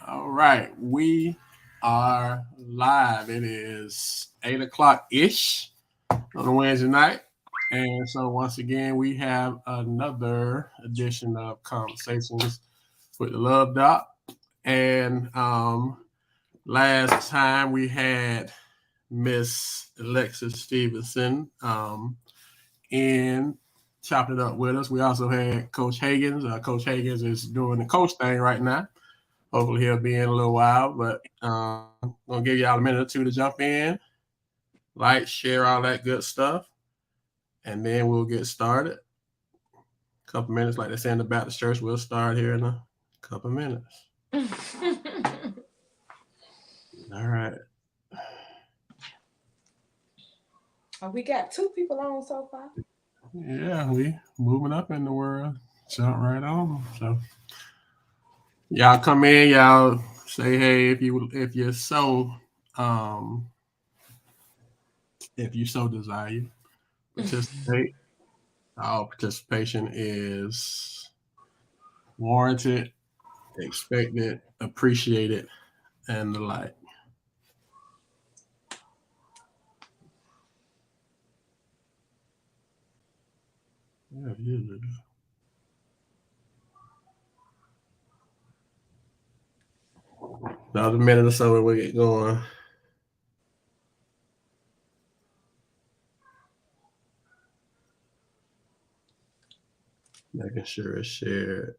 All right, we are live. It is 8 o'clock ish on a Wednesday night, and so once again we have another edition of Conversations with the Love Doc. And last time we had Miss Alexis Stevenson in chopping it up with us. We also had Coach Higgins. Coach Higgins is doing the coach thing right now. Hopefully he'll be in a little while, but gonna give y'all a minute or two to jump in, like, share all that good stuff, and then we'll get started. A couple minutes, like they say in the Baptist church, we'll start here in a couple minutes. All right. We got two people on so far. Yeah, we moving up in the world. Jump right on. So y'all come in, y'all say hey um if you so desire, participate. All participation is warranted, expected, appreciated, and the like. Yeah, yeah. Another minute or so and we'll get going. Making sure it's shared.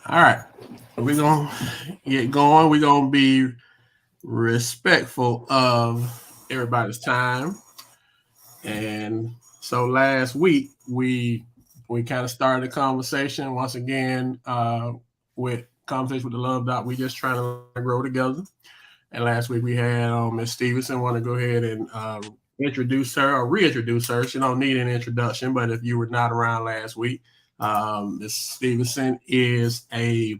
All right. We're gonna get going. We're gonna be respectful of everybody's time. And so last week we kind of started a conversation once again with conversation with the Love Doc. We just trying to grow together. And last week we had Miss Stevenson. Want to go ahead and introduce her or reintroduce her. She don't need an introduction, but if you were not around last week, Miss Stevenson is a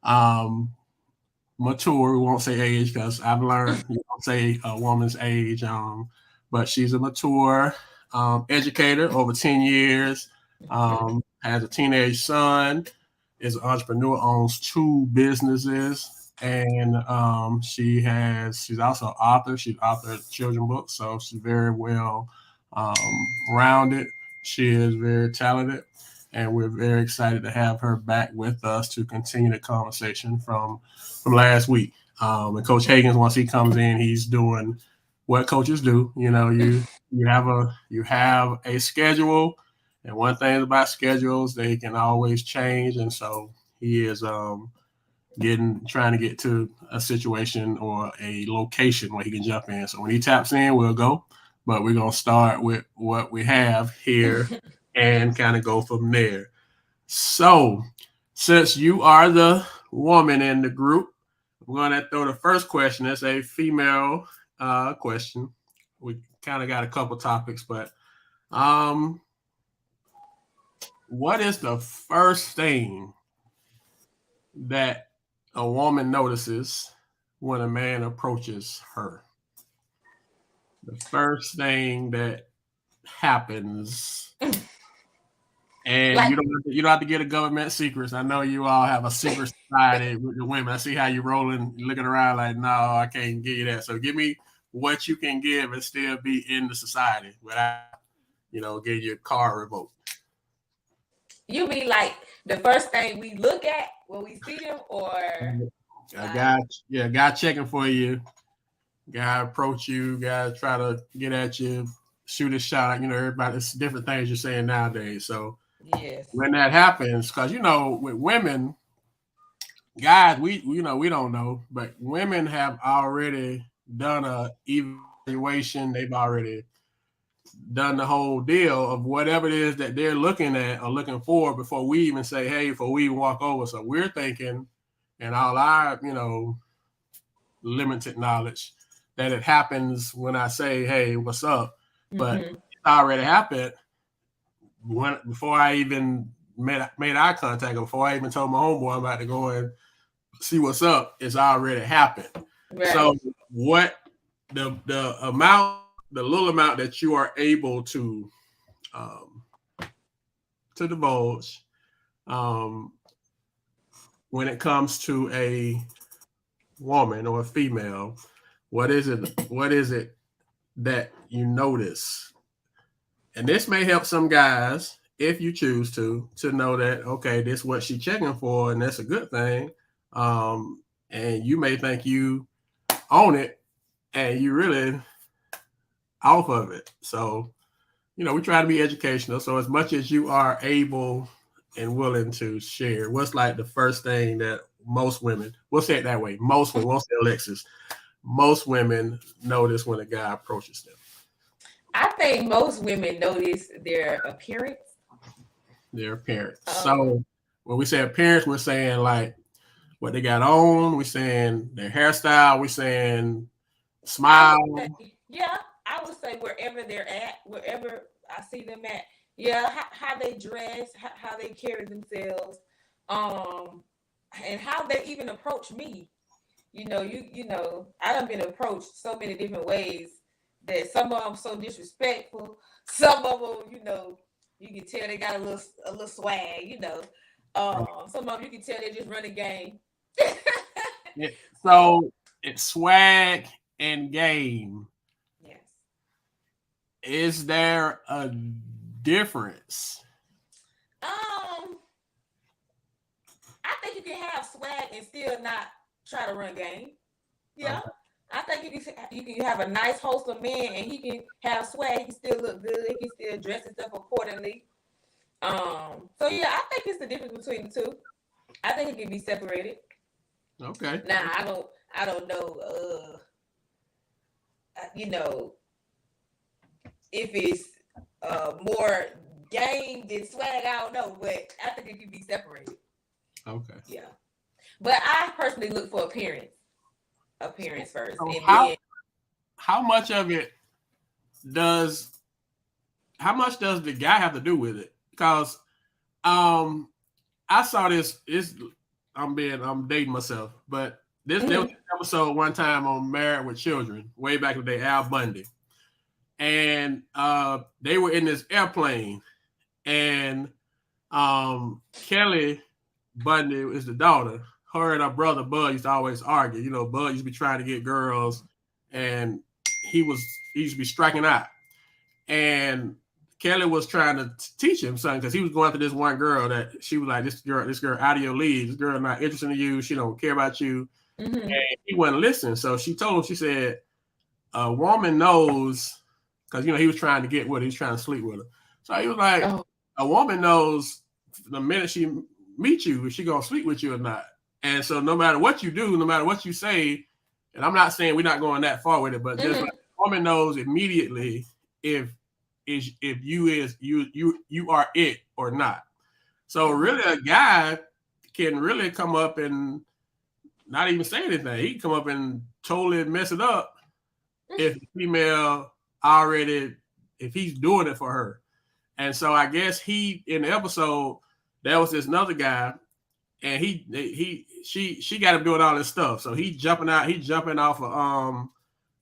um, mature. We won't say age because I've learned you don't say a woman's age. But she's a mature educator over 10 years. Has a teenage son. Is an entrepreneur. Owns two businesses. And she's also an author. She's authored children books, so she's very well um, rounded. She is very talented, and we're very excited to have her back with us to continue the conversation from last week. And Coach Higgins, once he comes in, he's doing what coaches do. You have a schedule, and one thing about schedules, they can always change, and so he is trying to get to a situation or a location where he can jump in. So when he taps in, we'll go. But we're gonna start with what we have here and kind of go from there. So since you are the woman in the group, I'm gonna throw the first question. It's a female question. We kind of got a couple topics, but um, what is the first thing that a woman notices when a man approaches her? The first thing that happens, and Like you don't have to get a government secrets. I know you all have a secret society with the women. I see how you rolling, looking around like, no, I can't give you that. So give me what you can give and still be in the society without, getting your car revoked. you mean like the first thing we look at when we see them, or A like guy, yeah, guy checking for you, guy approach you, guy try to get at you, shoot a shot. Everybody, it's different things you're saying nowadays. So yes. when that happens, because with women, guys, we don't know, but women have already done a evaluation. They've already done the whole deal of whatever it is that they're looking at or looking for before we even say, hey, before we even walk over. So we're thinking, and all our, limited knowledge, that it happens when I say, hey, what's up? but it already happened before I even made eye contact, or before I even told my homeboy I'm about to go and see what's up. It's already happened. Right. So what the little amount that you are able to divulge when it comes to a woman or a female, what is it that you notice? And this may help some guys, if you choose to know that, okay, this is what she's checking for, and that's a good thing. And you may think you own it, and you really off of it. So, we try to be educational. So as much as you are able and willing to share, what's like the first thing that most women, we'll say it that way, most women, won't say Alexis, most women notice when a guy approaches them? I think most women notice their appearance. So when we say appearance, we're saying like what they got on. We're saying their hairstyle. We're saying smile. I would say wherever they're at, wherever I see them at. Yeah, how they dress, how they carry themselves, and how they even approach me. I done been approached so many different ways that some of them so disrespectful. Some of them, you can tell they got a little swag. Some of them you can tell they just run a game. So it's swag and game. Yes. Is there a difference? I think you can have swag and still not try to run game. Yeah. Okay. I think you can have a nice wholesome man and he can have swag, he can still look good, he can still dress himself accordingly. So yeah, I think it's the difference between the two. I think it can be separated. Okay. Now I don't know if it's more game than swag, I don't know, but I think it can be separated. Okay. Yeah. But I personally look for appearance first. So how much of it does the guy have to do with it? Because I saw this I'm dating myself, but there was an episode one time on Married with Children, way back in the day, Al Bundy. And they were in this airplane, and Kelly Bundy is the daughter. Her and her brother Bud used to always argue. Bud used to be trying to get girls, and he used to be striking out. And Kelly was trying to teach him something because he was going after this one girl that she was like, this girl out of your league. This girl not interested in you. She don't care about you. Mm-hmm. And he wouldn't listen. So she told him, she said, a woman knows, because he was trying to get with her, he was trying to sleep with her. So he was like, a woman knows the minute she meets you if she gonna sleep with you or not. And so no matter what you do, no matter what you say, and I'm not saying we're not going that far with it, but just like a woman knows immediately if you are it or not. So really a guy can really come up and not even say anything. He can come up and totally mess it up if the female already, if he's doing it for her. And so I guess in the episode, there was this another guy, and she got him doing all this stuff. So he jumping off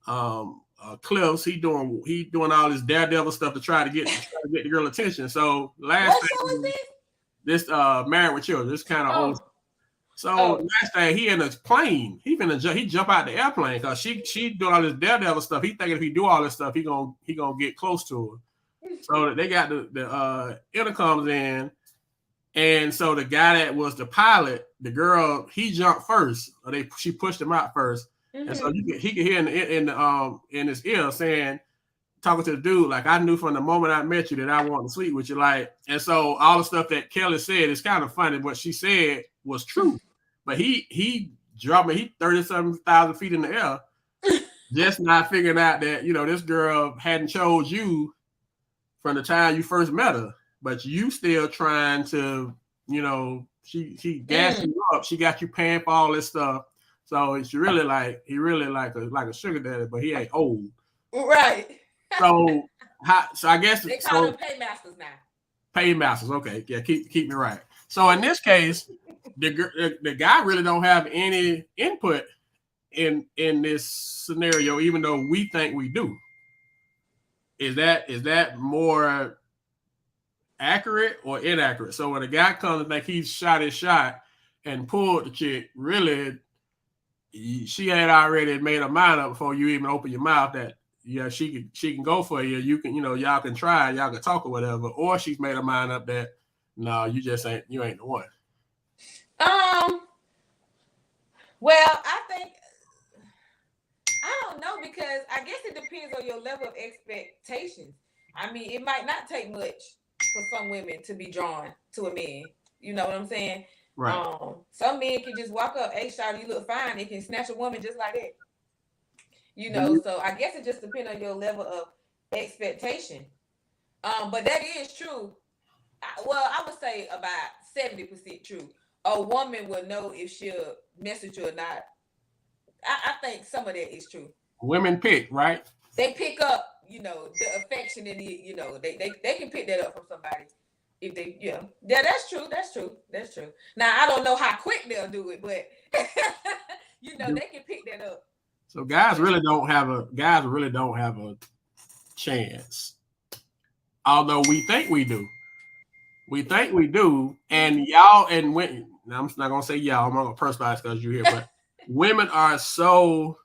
of cliffs. He doing all this daredevil stuff to try to get the girl attention. So last thing, this Married with Children, this kind of old. So last thing, he in a plane. He jump out the airplane because she doing all this daredevil stuff. He thinking if he do all this stuff, he gonna get close to her. So they got the intercoms in, and so the guy that was the pilot, the girl, he jumped first. Or she pushed him out first, and so he could hear in his ear saying, talking to the dude, like, I knew from the moment I met you that I wanted to sleep with you, like. And so all the stuff that Kelly said is kind of funny. What she said was true, but he dropped me. He 37,000 feet in the air, just not figuring out that this girl hadn't chose you from the time you first met her, but you still trying to, she gassed you up. She got you paying for all this stuff. So it's really he really like a sugar daddy, but he ain't old. Right. So So I guess they call them paymasters now. Paymasters, okay, yeah, keep me right. So in this case, the guy really don't have any input in this scenario, even though we think we do. Is that more accurate or inaccurate? So when a guy comes and think he's shot his shot and pulled the chick, really, she had already made her mind up before you even open your mouth that she can go for you. You can, y'all can try, y'all can talk or whatever, or she's made her mind up that no, you ain't the one. Well, I think I don't know, because I guess it depends on your level of expectations. I mean, it might not take much for some women to be drawn to a man. You know what I'm saying? Right. Some men can just walk up, hey, shawty, you look fine. They can snatch a woman just like that. So I guess it just depends on your level of expectation. But that is true. I would say about 70% true. A woman will know if she'll message you or not. I think some of that is true. Women pick, right? They pick up, the affection and they can pick that up from somebody. If they, yeah, that's true. Now I don't know how quick they'll do it, but they can pick that up. So guys really don't have a chance. Although we think we do. And y'all, and when now I'm not gonna say y'all, I'm not gonna personalize because you're here, but women are so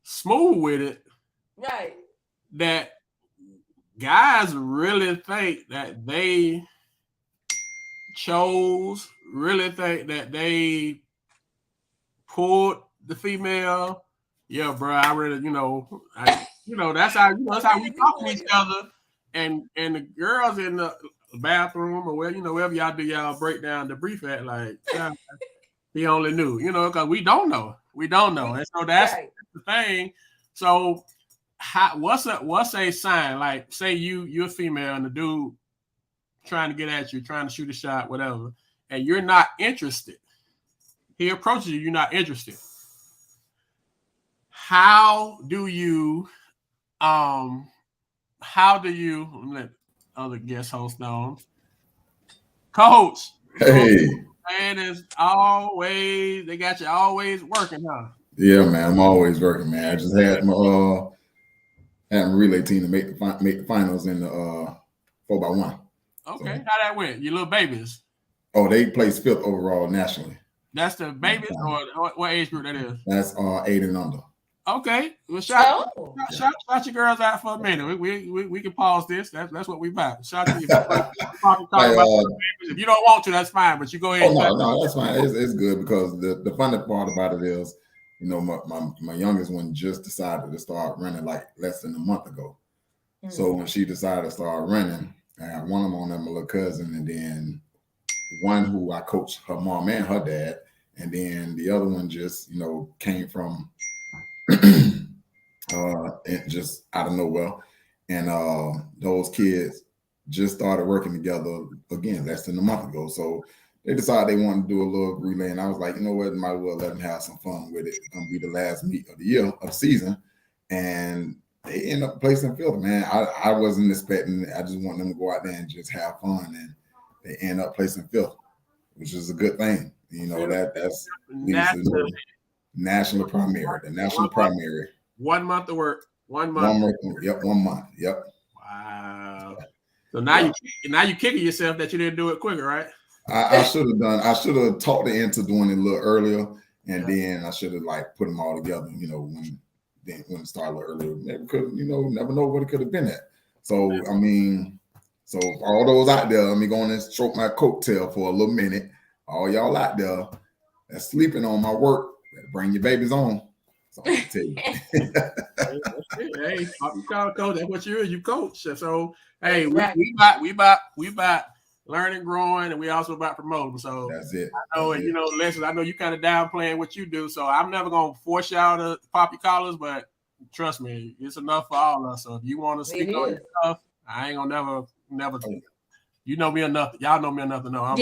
smooth with it, right? That guys really think that they really think that they pulled the female. Yeah, bro, I really, that's how we talk to each other. And the girls in the bathroom or wherever y'all do y'all break down the brief at, like, he only knew, because we don't know. And so that's the thing. So what's a sign? Like, say you're a female and the dude trying to get at you, trying to shoot a shot, whatever, and you're not interested. He approaches you, you're not interested. How do you let other guest hosts know? Coach. Hey. Man, they got you always working, huh? Yeah, man, I'm always working, man. I just had my relay team to make the finals in the 4x1. Okay, so, how that went? Your little babies. Oh, they placed 5th overall nationally. That's the babies, or what age group that is? That's 8 and under. Okay, well, shout your girls out for a minute. We can pause this. That's what we about. Shout to you. If you don't want to, that's fine. But you go ahead. Oh, no, that's fine. It's good because the funny part about it is, my youngest one just decided to start running like less than a month ago. Mm-hmm. So when she decided to start running, I had one of them on there, my little cousin, and then one who I coached her mom and her dad, and then the other one just came from just out of nowhere, and those kids just started working together again less than a month ago. So they decided they wanted to do a little relay, and I was like, you know what, might as well let them have some fun with it. It's gonna be the last meet of the year of the season, and they end up placing 5th. Man, I wasn't expecting it. I just want them to go out there and just have fun, and they end up placing 5th, which is a good thing. That's national primary. The national primary. 1 month of work. 1 month. 1 month. Yep. Wow. So now you kicking yourself that you didn't do it quicker, right? I should have talked her into doing it a little earlier, and then I should have put them all together. When it started a little earlier, maybe could never know what it could have been at. So I mean, so all those out there, let me go on and stroke my coattail for a little minute. All y'all out there that's sleeping on my work, better bring your babies on. So I tell you. Hey, you call coach. That's what you coach. So hey, we about learning, growing, and we also about promoting. So that's it. I know, Alexis, I know you kind of downplaying what you do. So I'm never gonna force y'all to pop your collars, but trust me, it's enough for all of us. So if you want to speak on your stuff, I ain't gonna never. You know me enough. Y'all know me enough to know.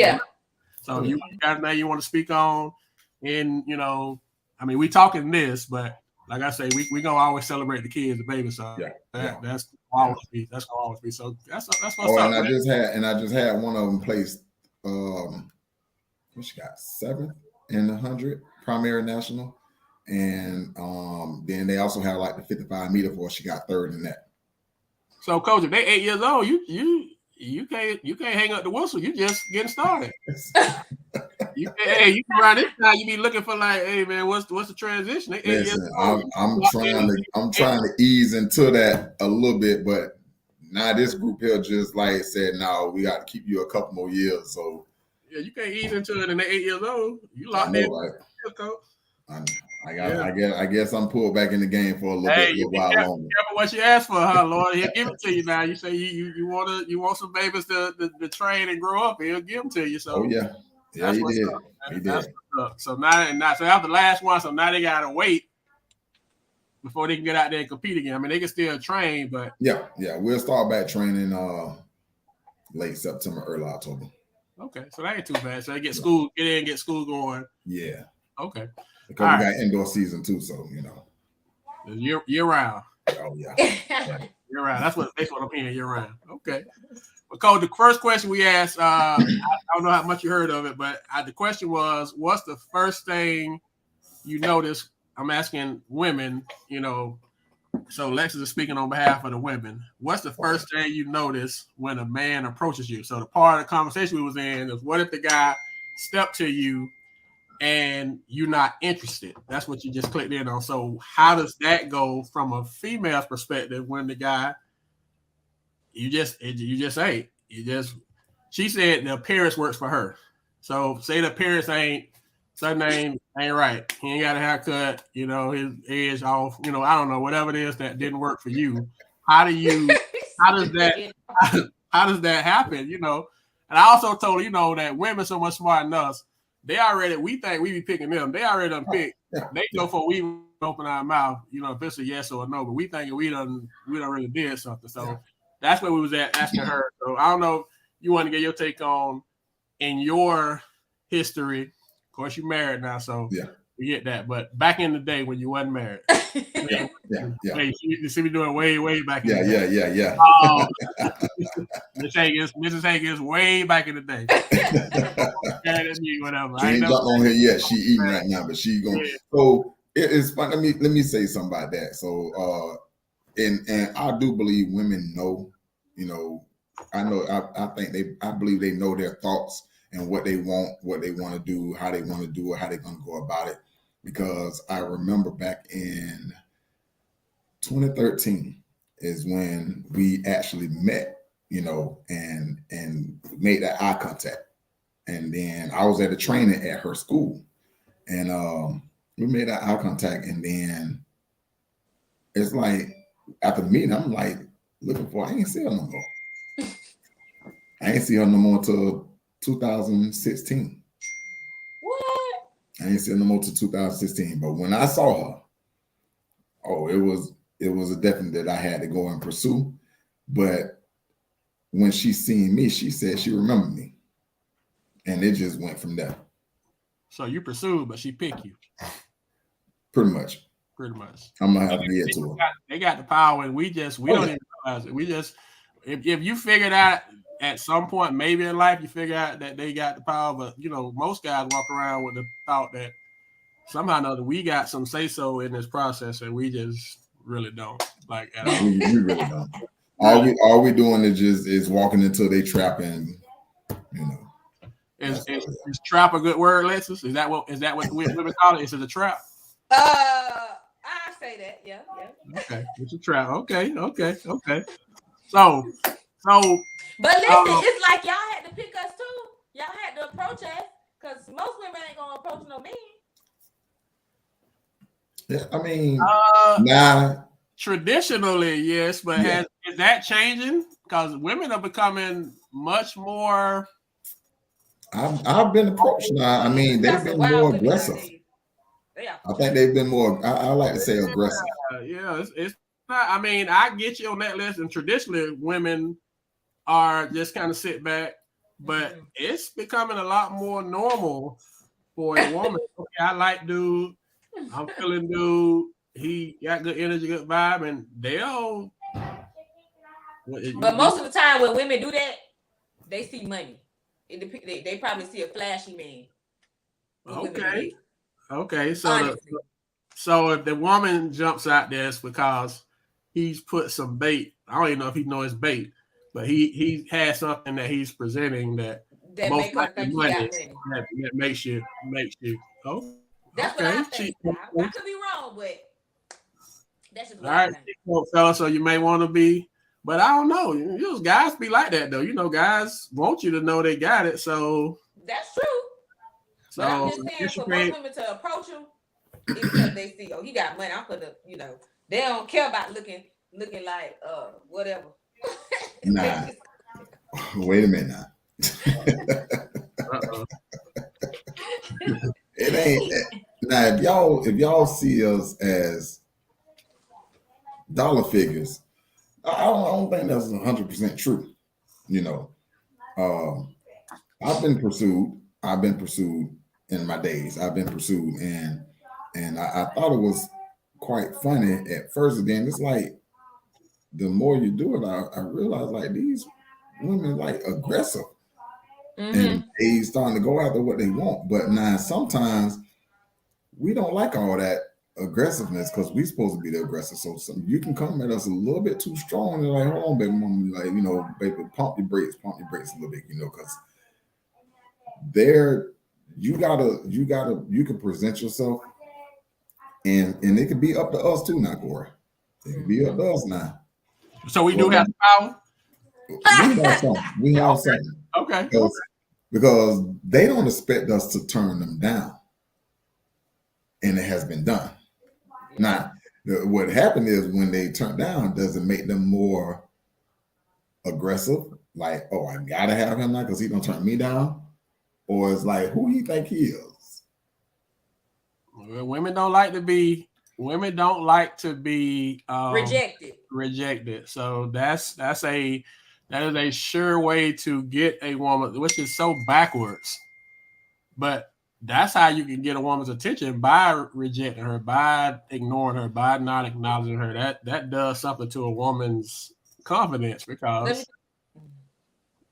So you got anything you want to speak on, and I mean, we talking this, but like I say, we gonna always celebrate the kids, the babies. So that's gonna always be. So that's what's up. And I just had one of them placed. What she got 7th in the 100 primary national, and then they also had like the 55 meter for she got 3rd in that. So, coach, if they 8 years old, you can't hang up the whistle. You just getting started. you can run this time. You be looking for like, hey man, what's the transition? They 8 years old. I'm trying to ease into that a little bit, but now this group here just like said, no, we got to keep you a couple more years. So yeah, you can't ease into it, and they're 8 years old. You locked in, coach. I guess I'm pulled back in the game for a little while longer. Careful what you ask for, huh, Lord? He'll give it to you now. You say you want some babies to train and grow up. He'll give them to you. So he did. He did. So now so after the last one, so now they gotta wait before they can get out there and compete again. I mean, they can still train, but yeah, we'll start back training late September, early October. Okay, so that ain't too bad. So they get school, get school going. Yeah. Okay. Because we got indoor season too, so year round. Oh yeah. Year round. That's what I'm hearing. Year round. Okay. Well, Cole, the first question we asked, I don't know how much you heard of it, but the question was, what's the first thing you notice? I'm asking women, so Alexis is speaking on behalf of the women. What's the first thing you notice when a man approaches you? So the part of the conversation we was in is, what if the guy stepped to you and you're not interested? That's what you just clicked in on. So how does that go from a female's perspective when the guy, she said the appearance works for her. So say the appearance ain't right. He ain't got a haircut, his edge off, I don't know, whatever it is that didn't work for you. How does that happen? And I also told her, that women so much smarter than us. We think we be picking them. They already done picked. They go for we open our mouth, if it's a yes or a no, but we thinking we done really did something. So that's where we was at asking her. So I don't know if you want to get your take on in your history. Of course, you're married now, so we get that. But back in the day when you wasn't married, you see me doing way back in the day. Mrs. Hagen way back in the day. Whatever. She ain't jumped on here yet. She eating right now, but she going. Yeah. So it's fun. Let me say something about that. So and I do believe women know. I believe they know their thoughts and what they want to do, how they want to do it, how they're going to go about it. Because I remember back in 2013 is when we actually met, and made that eye contact. And then I was at a training at her school, and we made that eye contact. And then it's like after the meeting, I'm like looking for. I ain't see her no more. I ain't see her no more until 2016. What? I ain't see her no more till 2016. But when I saw her, it was a definite that I had to go and pursue. But when she seen me, she said she remembered me. And it just went from there. So you pursued, but she picked you. Pretty much. I'm gonna have to get to her. They got the power, and we don't even realize it. We just, if you figured out at some point, maybe in life, you figure out that they got the power. But most guys walk around with the thought that somehow or another we got some say so in this process, and we just really don't. Like at all. We really don't. All we doing is walking into their trap, and Is trap a good word, Alexis? Is that what women call it? Is it a trap? I say that, yeah. Okay, it's a trap. Okay. So. But listen, it's like y'all had to pick us too. Y'all had to approach us because most women ain't gonna approach no men. Yeah, I mean, traditionally, yes, but is that changing? Because women are becoming much more. I've been approached now. I mean, they've been more aggressive. I think they've been more. I like to say aggressive. Yeah, it's not. I mean, I get you on that list. And traditionally, women are just kind of sit back, but it's becoming a lot more normal for a woman. Okay, I like dude. I'm feeling dude. he got good energy, good vibe, and they'll. But most of the time, when women do that, they see money. They probably see a flashy man. Okay. Okay. So if the woman jumps out there, it's because he's put some bait. I don't even know if he knows it's bait, but he has something that he's presenting that most likely money that makes you. Oh, that's okay. what I think. I could be wrong, but that's just what I think. Fella, so you may want to be, but I don't know. Those guys be like that though. Guys want you to know they got it. So that's true. So but I'm just saying for most women to approach him, it's because they see, oh, he got money. I'm gonna, they don't care about looking like whatever. Nah. Wait a minute now. It ain't now. If y'all see us as dollar figures, I don't think that's 100% true. I've been pursued in my days. I've been pursued, and I thought it was quite funny at first. Again, it's like the more you do it, I realize like these women like aggressive, and they starting to go after what they want. But now sometimes we don't like all that aggressiveness because we're supposed to be the aggressor. So you can come at us a little bit too strong and like, hold on, baby mama, like, baby, pump your brakes a little bit, because there you can present yourself and it could be up to us too now, Corey. It could be up to us now. So we do have the power? We have something. Okay. Because they don't expect us to turn them down. And it has been done. Now, what happened is when they turn down, does it make them more aggressive? Like, oh, I gotta have him now because he don't turn me down? Or it's like, who he think he is? Well, women don't like to be rejected. So that is a sure way to get a woman, which is so backwards. But that's how you can get a woman's attention, by rejecting her, by ignoring her, by not acknowledging her. That does something to a woman's confidence because.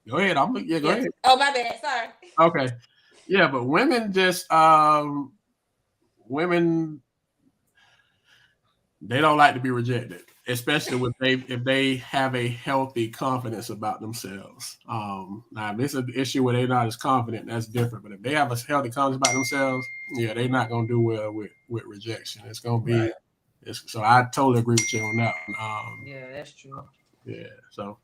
Go ahead. Go ahead. Oh, my bad. Sorry. Okay. Yeah, but women just women, they don't like to be rejected, especially if they have a healthy confidence about themselves. Now, if it's an issue where they're not as confident, that's different. But if they have a healthy confidence about themselves, yeah, they're not going to do well with rejection. It's going to be. Right. So I totally agree with you on that one. Yeah, that's true. Yeah. So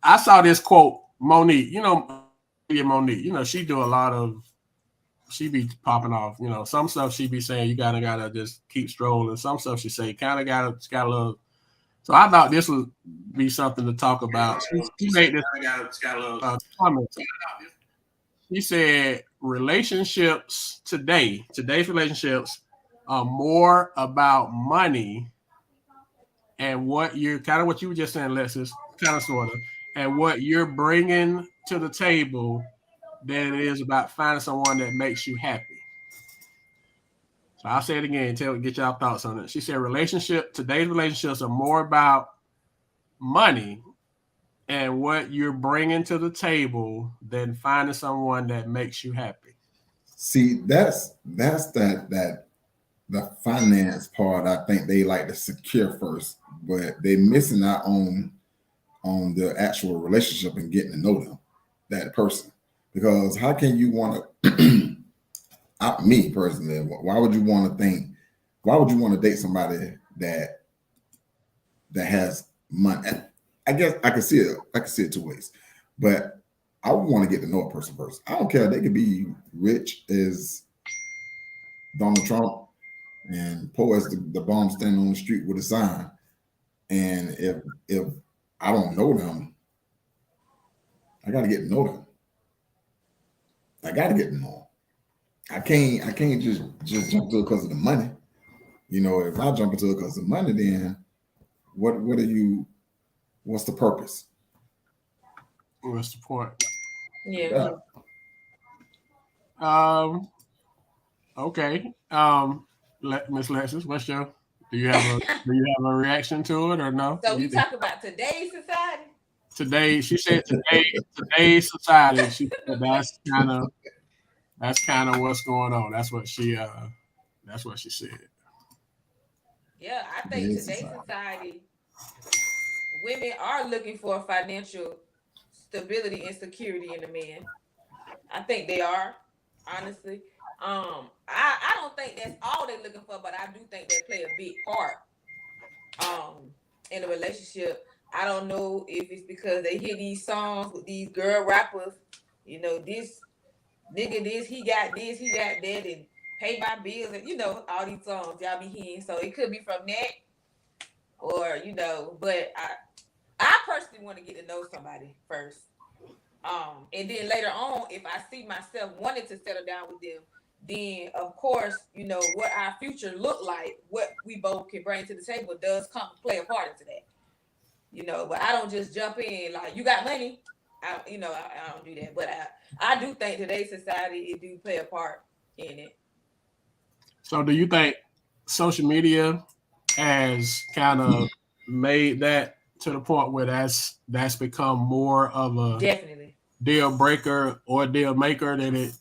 I saw this quote, Monique. Monique. She do a lot of. She be popping off, some stuff she be saying you gotta just keep strolling. Some stuff she say kind of got a little. So I thought this would be something to talk about. She made this comment. She said today's relationships are more about money and what you were just saying, Alexis, kind of sort of, and what you're bringing to the table than it is about finding someone that makes you happy. So I'll say it again, get y'all thoughts on it. She said today's relationships are more about money and what you're bringing to the table than finding someone that makes you happy. See, that's the finance part. I think they like to secure first, but they're missing out on the actual relationship and getting to know them, that person. Because how can you want to, me personally, why would you want to date somebody that has money? I guess I can see it two ways, but I would want to get to know a person first. I don't care. They could be rich as Donald Trump and poor as the bum standing on the street with a sign. And if I don't know them, I got to get to know them. I got to get to know them. I can't just jump to it because of the money. If I jump into it because of the money, then what's the purpose? What's the point? Yeah. Okay. Miss Lexus, do you have a reaction to it or no? So we talk about today's society. Today, she said today's society. She said that's kind of what's going on. That's what she said. Yeah, I think today's society, women are looking for financial stability and security in a man. I think they are, honestly. I don't think that's all they're looking for, but I do think they play a big part in a relationship. I don't know if it's because they hear these songs with these girl rappers, this nigga he got that, and pay my bills, and all these songs y'all be hearing. So it could be from that, or but I personally want to get to know somebody first. And then later on, if I see myself wanting to settle down with them, then of course, what our future look like, what we both can bring to the table does come play a part into that. But I don't just jump in like, you got money. I don't do that. But I do think today's society, it do play a part in it. So do you think social media has kind of made that to the point where that's become more of a definitely deal breaker or deal maker than it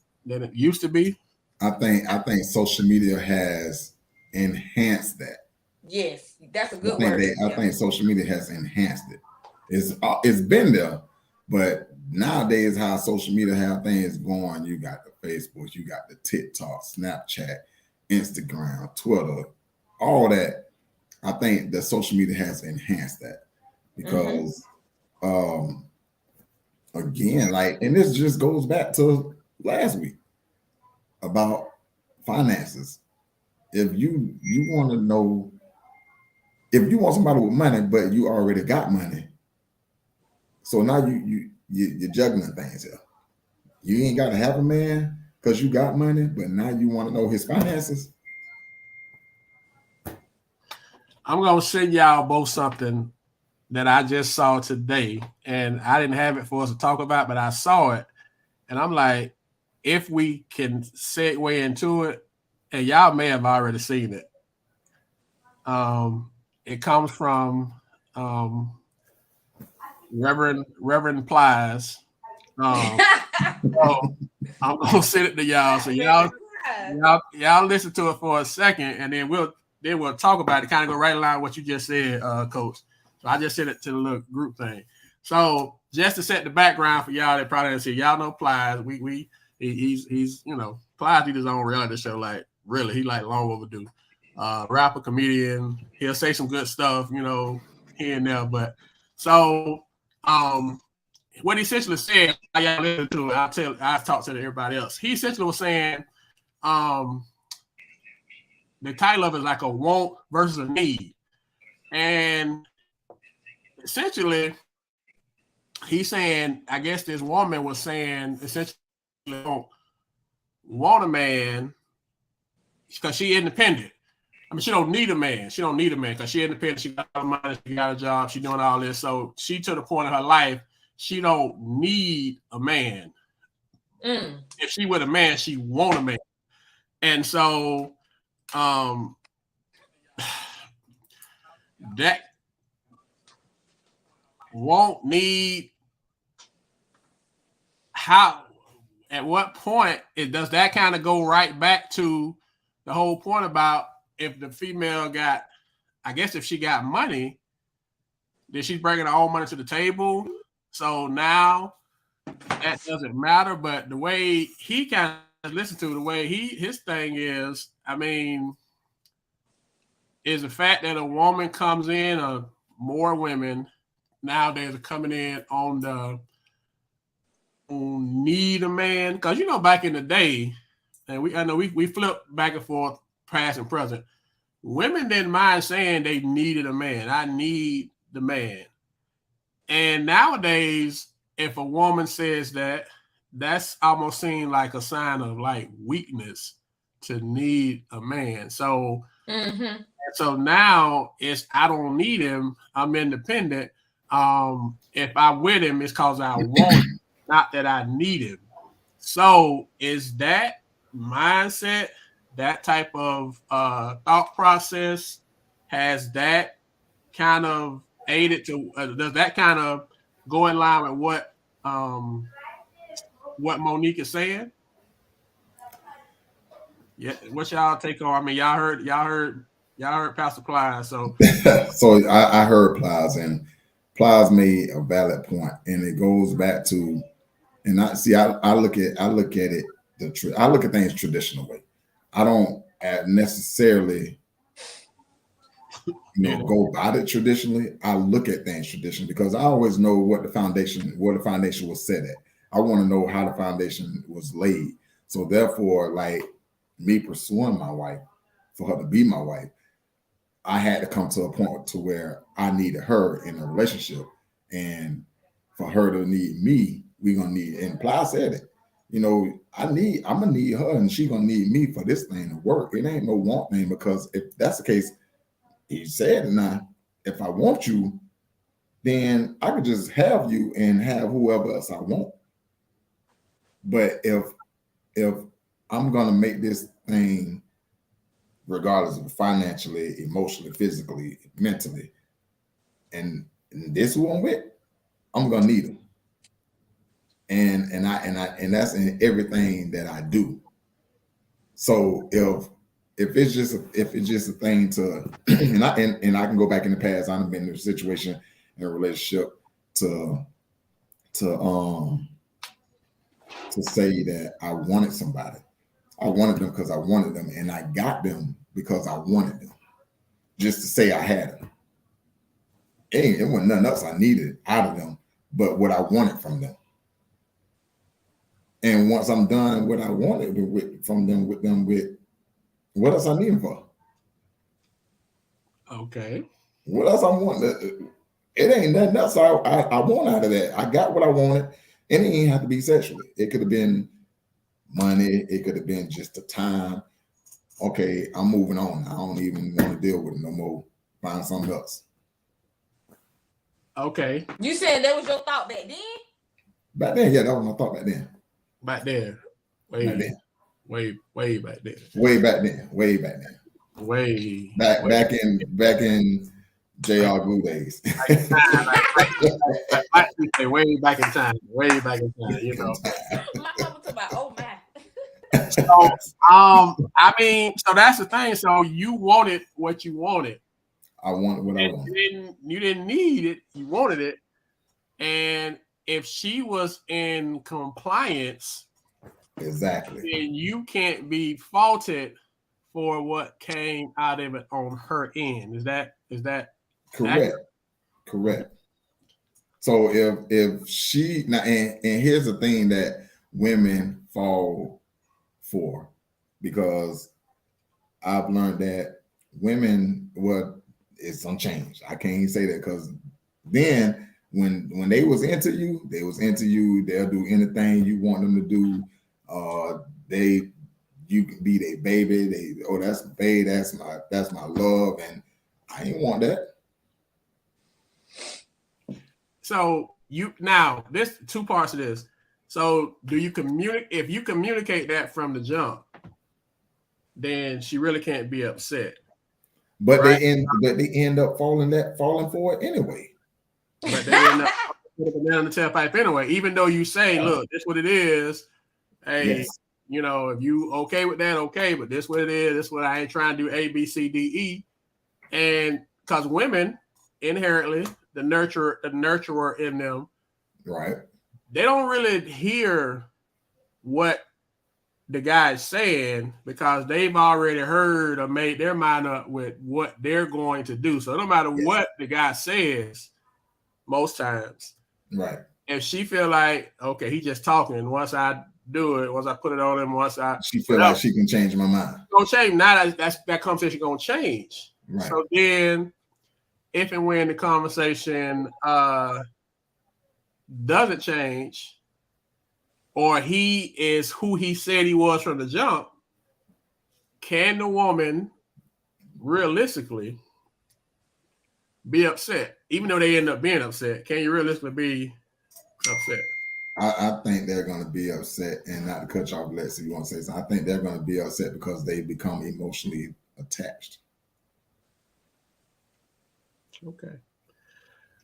used to be? I think social media has enhanced that. Yes, that's a good word. I think social media has enhanced it. It's been there, but nowadays how social media have things going, you got the Facebook, you got the TikTok, Snapchat, Instagram, Twitter, all that. I think the social media has enhanced that because again, and this just goes back to last week about finances. If you want to know, if you want somebody with money, but you already got money, so now you're juggling things here. You ain't got to have a man because you got money, but now you want to know his finances. I'm gonna send y'all both something that I just saw today, and I didn't have it for us to talk about, but I saw it, and I'm like, if we can segue into it, and y'all may have already seen it. It comes from Reverend Plies. So I'm gonna send it to y'all. So y'all listen to it for a second, and then we'll talk about it. Kind of go right along what you just said, Coach. So I just sent it to the little group thing. So just to set the background for y'all that probably didn't see, y'all know Plies. He's Plies did his own reality show. Like really, he like long overdue. Rapper, comedian. He'll say some good stuff, here and there. But so what he essentially said, y'all listen to it. I talked to everybody else. He essentially was saying, the title of it is like a want versus a need. And essentially, he's saying, I guess this woman was saying, essentially, want a man because she independent. I mean, she don't need a man. She don't need a man because she independent. She got money. She got a job. She doing all this. So she to the point of her life, she don't need a man. If she with a man, she want a man. And so that won't need how at what point does that kind of go right back to the whole point about if the female got, I guess if she got money, then she's bringing her own money to the table. So now that doesn't matter. But the way he kind of listened to the way his thing is, I mean, is the fact that a woman comes in, or more women nowadays are coming in on need a man. Because back in the day, and I know we flip back and forth, past and present. Women didn't mind saying they needed a man. I need the man. And nowadays, if a woman says that, that's almost seen like a sign of like weakness to need a man. So, so now it's I don't need him. I'm independent. If I'm with him, it's because I want him, not that I need him. So is that mindset that type of thought process, has that kind of aided to? Does that kind of go in line with what Monique is saying? Yeah, what's y'all take on? I mean, y'all heard Pastor Clyde. So So I heard Plies, and Plies made a valid point, and it goes back to, and I look at it I look at things traditional way. I don't necessarily go about it traditionally. I look at things traditionally because I always know where the foundation was set at. I want to know how the foundation was laid. So therefore, like me pursuing my wife, for her to be my wife, I had to come to a point to where I needed her in a relationship, and for her to need me, we're gonna need. And Ply said it. I'm gonna need her, and she gonna need me for this thing to work. It ain't no want thing, because if that's the case, he said, now, if I want you, then I could just have you and have whoever else I want. But if I'm gonna make this thing, regardless of financially, emotionally, physically, mentally, and this who I'm with, I'm gonna need them. And that's in everything that I do. So if it's just a thing to and I can go back in the past, I've been in a situation, in a relationship, to say that I wanted somebody. I wanted them because I wanted them, and I got them because I wanted them. Just to say I had them. It wasn't nothing else I needed out of them, but what I wanted from them. And once I'm done what I wanted with what else I need them for? okay. What else I want? It ain't nothing else I want out of that. I got what I wanted, and it ain't have to be sexually. It could have been money. It could have been just the time. Okay, I'm moving on. I don't even want to deal with it no more. Find something else. Okay. You said that was your thought back then? Back then, yeah, that was my thought back then. Back then. Way back then. Way back then. Way back then. Way back then. Back in JR Glue days. Way back in time. Way back in time, you know. My mama talking about, oh my. So I mean, so that's the thing. So you wanted what you wanted. I wanted what I wanted. You didn't need it, you wanted it. And if she was in compliance, exactly, then you can't be faulted for what came out of it on her end. Is that correct? Accurate? Correct. So if she now, and here's the thing that women fall for, because I've learned that women, well, it's unchanged. I can't even say that, because then when they was into you, they'll do anything you want them to do. You can be their baby. That's babe, that's my love, and I ain't want that. So this two parts of this. So do you communicate? If you communicate that from the jump, then she really can't be upset. But right? they end up falling for it anyway. But they end up putting it on the tailpipe anyway, even though you say, look, this is what it is. Hey, yes. If you okay with that, okay, but this what it is. This what I ain't trying to do A, B, C, D, E. And because women inherently, the nurturer in them, right? They don't really hear what the guy's saying, because they've already heard or made their mind up with what they're going to do. So no matter what the guy says, most times, right? If she feel like, okay, he just talking. Once I do it, once I put it on him, she feel like she can change my mind. Gonna change. Now that conversation gonna change. Right. So then, if and when the conversation doesn't change, or he is who he said he was from the jump, can the woman realistically be upset? Even though they end up being upset, can you realistically be upset? I think they're going to be upset, and not to cut you off, Lex, if you want to say something. I think they're going to be upset because they become emotionally attached. Okay.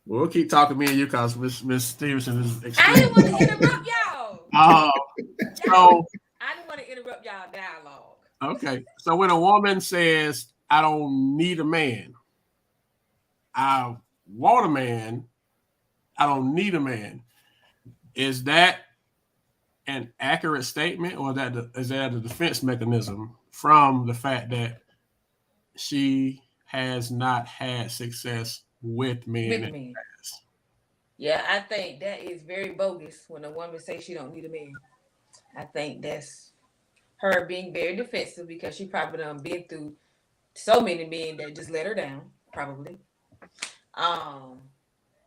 We'll keep talking, me and you, because Miss Stevenson is I extremely. didn't want to interrupt y'all. So I didn't want to interrupt y'all dialogue. okay. So when a woman says, "I don't need a man," I want a man, I don't need a man, is that an accurate statement, or is that a defense mechanism from the fact that she has not had success with men? With me. Yeah, I think that is very bogus when a woman says she don't need a man. I think that's her being very defensive because she probably done been through so many men that just let her down, probably.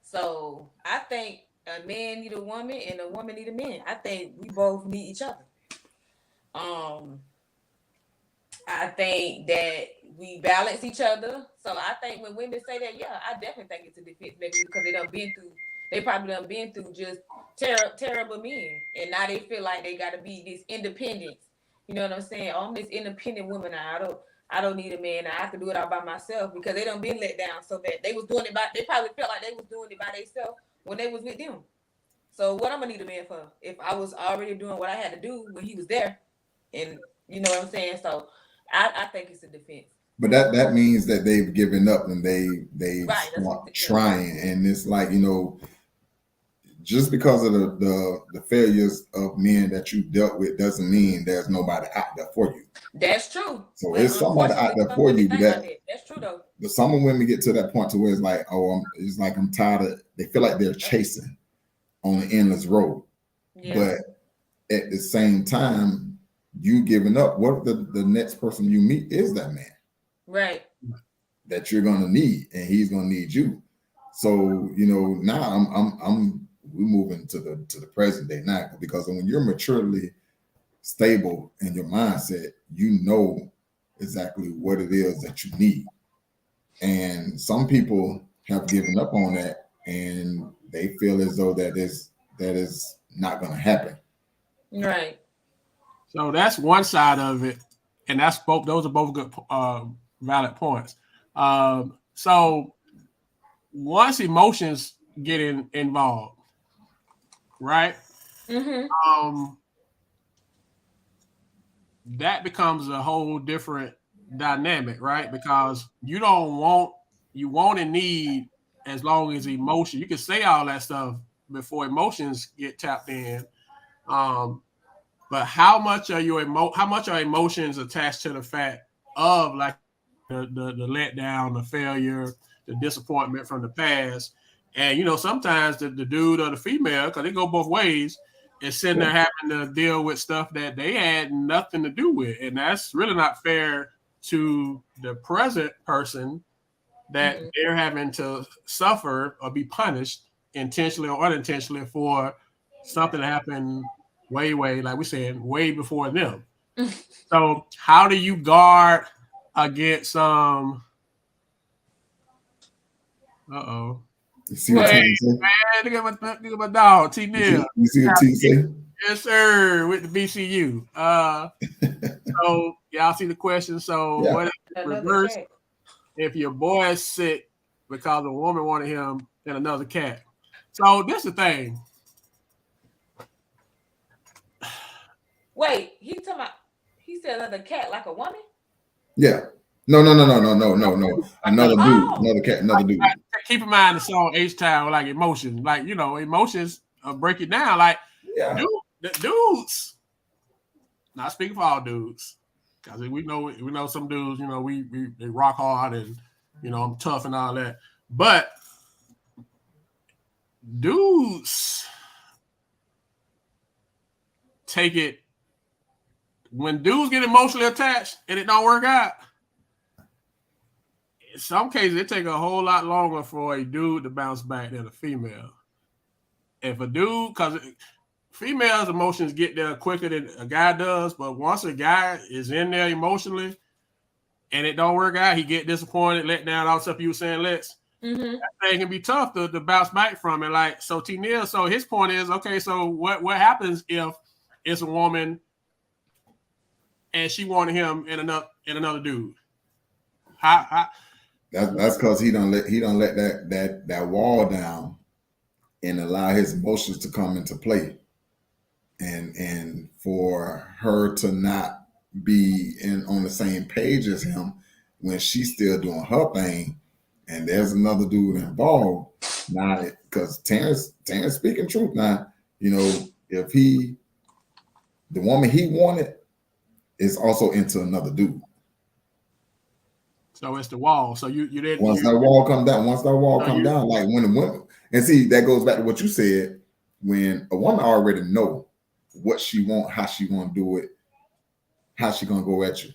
So I think a man need a woman and a woman need a man. I think we both need each other. I think that we balance each other. So I think when women say that, yeah, I definitely think it's a defense mechanism because they probably done been through just terrible men, and now they feel like they got to be this independence. You know what I'm saying? Oh, I'm this independent woman now. I don't need a man. I can do it all by myself because they done been let down so that they was doing it they probably felt like they was doing it by themselves when they was with them. So what I'm gonna need a man for if I was already doing what I had to do when he was there, and you know what I'm saying? So I think it's a defense. But that means that they've given up and they Right, start trying, and it's like, you know, just because of the failures of men that you dealt with doesn't mean there's nobody out there for you. That's true. So it's somebody out there for you. That's true though. But some women get to that point to where it's like, oh, I'm tired of. They feel like they're chasing on an endless road. Yeah. But at the same time, you giving up. What if the next person you meet is that man? Right. That you're gonna need, and he's gonna need you. So, you know, now we're moving to the present day now, because when you're maturely stable in your mindset, you know exactly what it is that you need. And some people have given up on that, and they feel as though that is not going to happen. Right. So that's one side of it, and that's both. Those are both good, valid points. So once emotions get involved, right? Mm-hmm. That becomes a whole different dynamic, right? Because you want and need as long as emotion. You can say all that stuff before emotions get tapped in. But how much are emotions attached to the fact of like the letdown, the failure, the disappointment from the past? And you know, sometimes the dude or the female, because they go both ways, is sitting there having to deal with stuff that they had nothing to do with. And that's really not fair to the present person that they're having to suffer or be punished intentionally or unintentionally for something that happened way, like we said, way before them. So how do you guard against some You see what T say? Man, look at my dog, T Neil. You see what T say? Yes, sir, with the BCU. So y'all see the question. So what if reverse? If your boy is sick because a woman wanted him and another cat. So this is the thing. Wait, he said another cat like a woman? Yeah. No. Another dude, another cat, another dude. Keep in mind the song H-Town, like emotions. Like, you know, emotions break it down. Like, dudes, not speaking for all dudes, because we know some dudes, you know, they rock hard and, you know, I'm tough and all that. But dudes take it, when dudes get emotionally attached and it don't work out, in some cases it take a whole lot longer for a dude to bounce back than a female. If a dude, because females' emotions get there quicker than a guy does, but once a guy is in there emotionally and it don't work out, he get disappointed, let down, all the stuff you were saying, Lex. Mm-hmm. That thing can be tough to bounce back from it. Like, so T Neil, so his point is, okay, so what happens if it's a woman and she wanted him in another dude? How That's because he don't let that wall down and allow his emotions to come into play, and for her to not be on the same page as him when she's still doing her thing, and there's another dude involved. Now, because Terrence speaking truth now, if the woman he wanted is also into another dude. So it's the wall. So you didn't. Once that wall come down, like when the women, and see, that goes back to what you said. When a woman already know what she want, how she want to do it, how she gonna go at you.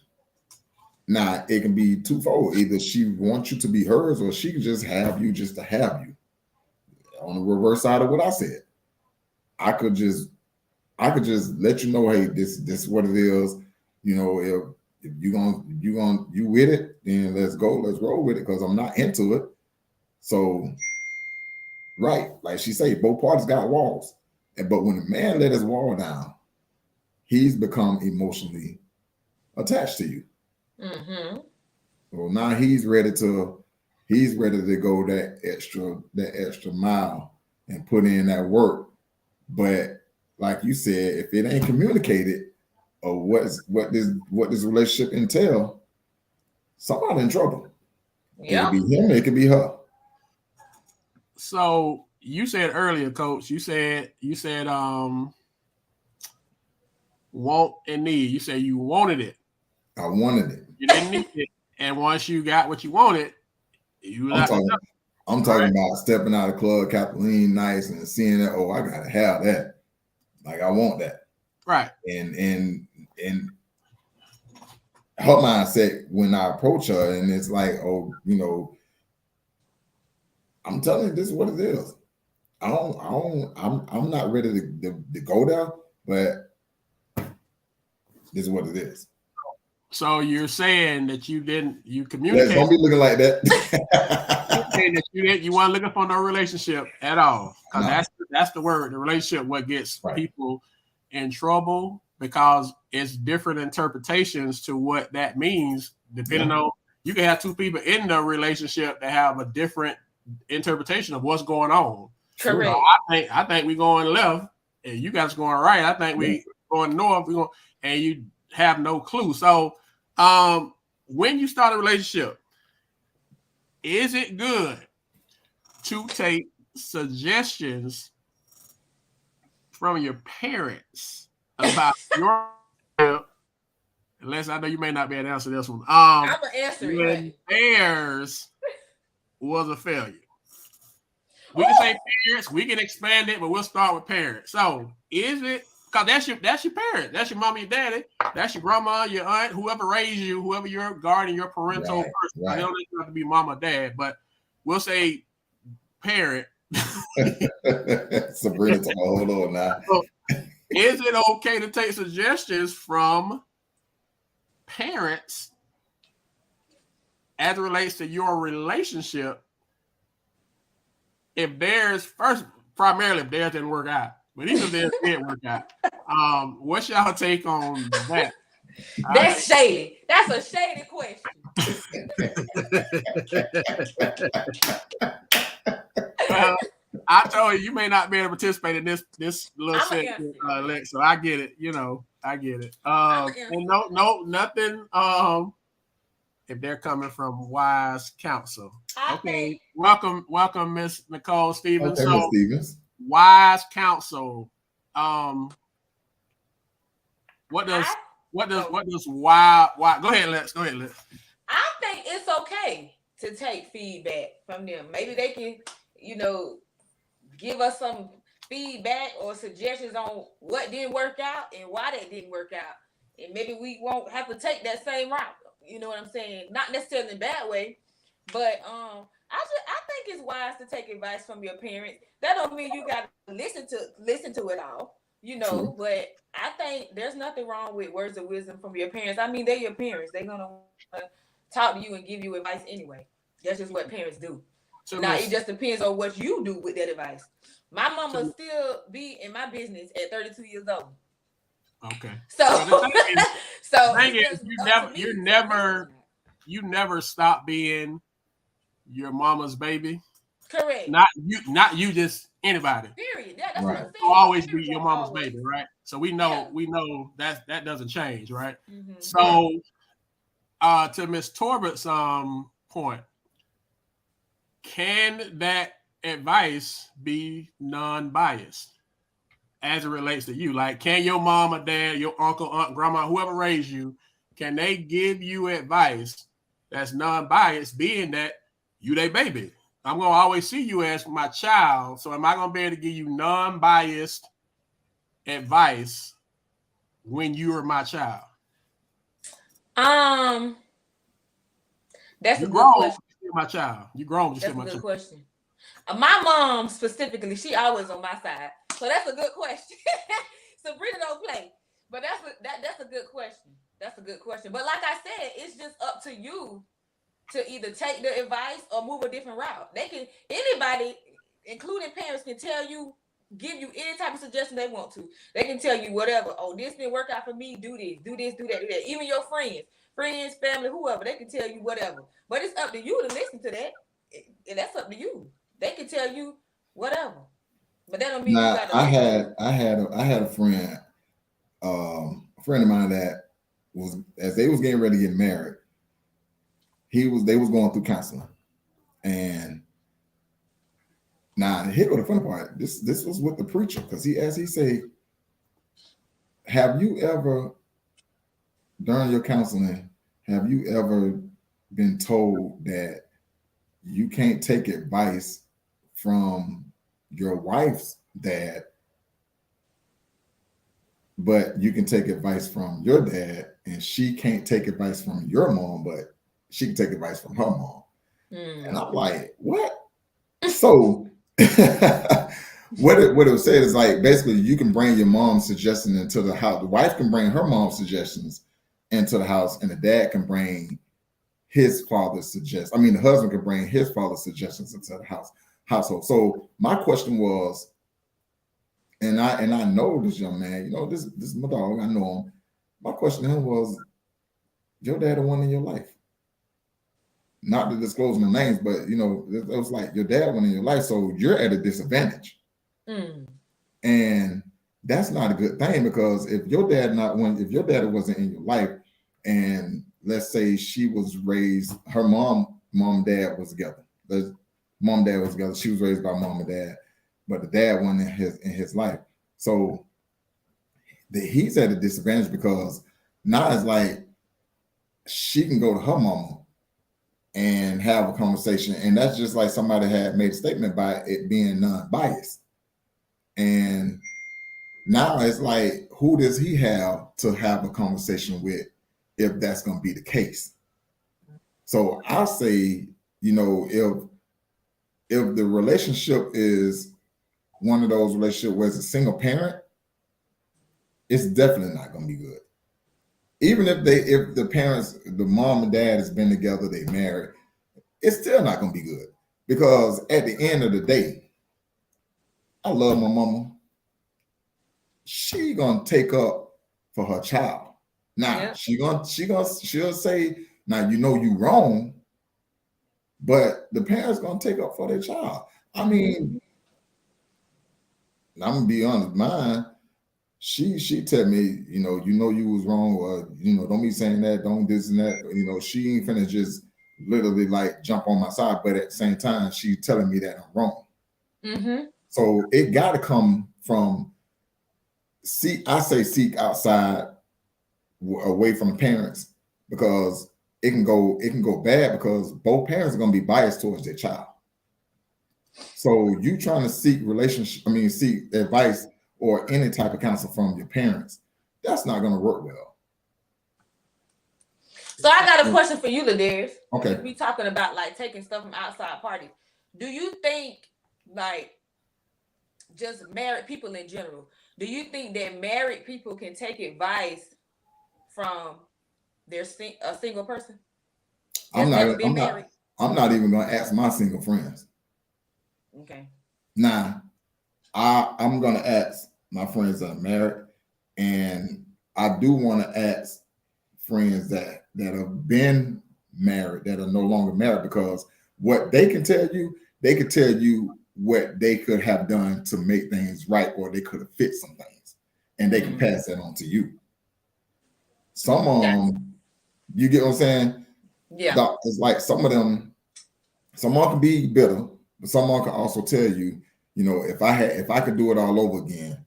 Now it can be twofold. Either she wants you to be hers, or she can just have you just to have you. On the reverse side of what I said, I could just let you know, hey, this is what it is. If you with it, then let's roll with it, because I'm not into it. So, right, like she said, both parties got walls. But when a man let his wall down, he's become emotionally attached to you. Mm-hmm. Well, now he's ready to go that extra mile and put in that work. But like you said, if it ain't communicated, or what this relationship entail, somebody in trouble. It could be him, it could be her. So you said earlier, Coach, you said want and need. You said you wanted it. I wanted it. You didn't need it. And once you got what you wanted, I'm talking about stepping out of the club, Kathleen nice, and seeing that, oh, I gotta have that. Like, I want that. Right. And her mindset when I approach her, and it's like, oh, I'm telling you, this is what it is. I'm not ready to go there, but this is what it is. So you're saying that you communicated. Yes, don't be looking like that. Saying that you weren't looking for no relationship at all. Because that's the word, the relationship, what gets people in trouble, because it's different interpretations to what that means, depending on, you can have two people in the relationship that have a different interpretation of what's going on. Correct. So I think we going left and you guys going right. I think we going north, and you have no clue. So when you start a relationship, is it good to take suggestions from your parents about your, unless I know you may not be able to answer this one. I'm gonna answer when theirs was a failure. We can say parents, we can expand it, but we'll start with parents. So is it, because that's your parent, that's your mommy and daddy, that's your grandma, your aunt, whoever raised you, whoever your guardian, your parental person. Right. They don't have to be mom or dad, but we'll say parent. Sabrina, hold on now. So, is it okay to take suggestions from parents as it relates to your relationship if theirs, primarily if theirs didn't work out, but even if theirs did work out? What's y'all take on that? That's shady. That's a shady question. I told you may not be able to participate in this little segment, Lex. So I get it. I get it. And nothing. If they're coming from wise counsel. Okay. Welcome, Miss Nicole Stevens. Okay, Miss Stevens. Wise counsel. What does why? Go ahead, Lex. I think it's okay to take feedback from them. Maybe they can, give us some feedback or suggestions on what didn't work out and why that didn't work out. And maybe we won't have to take that same route. You know what I'm saying? Not necessarily in a bad way, but I think it's wise to take advice from your parents. That don't mean you got to listen to it all, True. But I think there's nothing wrong with words of wisdom from your parents. I mean, they're your parents. They're going to talk to you and give you advice anyway. That's just what parents do. Now it just depends on what you do with that advice. My mama still be in my business at 32 years old. Okay. So the thing is you never stop being your mama's baby. Correct. Not you, just anybody. Period. Yeah, that's right. what I'm saying. You'll always be your mama's baby, right? So we know that doesn't change, right? Mm-hmm. So to Miss Torbert's point, can that advice be non-biased as it relates to you? Like, can your mom or dad, your uncle, aunt, grandma, whoever raised you, can they give you advice that's non-biased, being that you their baby? I'm going to always see you as my child, so am I going to be able to give you non-biased advice when you are my child? That's a good question. My child, you grown. That's a good question. My mom specifically, she always on my side, so that's a good question. Sabrina don't play, but that's a good question. That's a good question. But like I said, it's just up to you to either take the advice or move a different route. Anybody, including parents, can tell you, give you any type of suggestion they want to. They can tell you whatever. Oh, this didn't work out for me. Do this, do that, do that. Even your friends, family, whoever, they can tell you whatever. But it's up to you to listen to that. And that's up to you. They can tell you whatever. But that don't mean you gotta I had a friend, a friend of mine that was, as they was getting ready to get married, they was going through counseling. And now here go the funny part. This was with the preacher, because he said, have you ever, during your counseling, have you ever been told that you can't take advice from your wife's dad, but you can take advice from your dad, and she can't take advice from your mom, but she can take advice from her mom? And I'm like, what? So what it was said is, like, basically you can bring your mom's suggestion into the house. The wife can bring her mom's suggestions into the house, and the dad can bring his father's suggestions. I mean, the husband can bring his father's suggestions into the household. So my question was, and I know this young man, this is my dog, I know him. My question to him was, your dad the one in your life? Not to disclose no names, but it was like, your dad one in your life, so you're at a disadvantage. And that's not a good thing, because if your dad wasn't in your life, and let's say she was raised, her mom and dad was together. The mom and dad was together. She was raised by mom and dad, but the dad wasn't in his life. So he's at a disadvantage, because now it's like she can go to her mama and have a conversation, and that's just like somebody had made a statement by it being non-biased. And now it's like, who does he have to have a conversation with if that's going to be the case? So I'll say, if the relationship is one of those relationships where it's a single parent, it's definitely not going to be good. Even if the parents, the mom and dad has been together, they married, it's still not going to be good, because at the end of the day, I love my mama. She gonna take up for her child. Now she'll say, now you wrong, but the parents gonna take up for their child. I mean, I'm gonna be honest, mine, she tell me, you was wrong, or don't be saying that, don't this and that. She ain't finna just literally like jump on my side, but at the same time, she telling me that I'm wrong. So it gotta come from, seek outside, away from parents, because it can go bad, because both parents are going to be biased towards their child. So you trying to seek advice or any type of counsel from your parents, that's not going to work well. So I got a question for you, Ledarius. Okay. We talking about like taking stuff from outside parties. Do you think, like, just married people in general, do you think that married people can take advice from a single person? I'm not even going to ask my single friends. Okay. Now, I'm gonna ask my friends that are married, and I do want to ask friends that have been married that are no longer married, because what they can tell you what they could have done to make things right, or they could have fixed some things, and they can pass that on to you. Some you get what I'm saying? Yeah. It's like some of them, someone can be bitter, but someone can also tell you, you know, if I could do it all over again,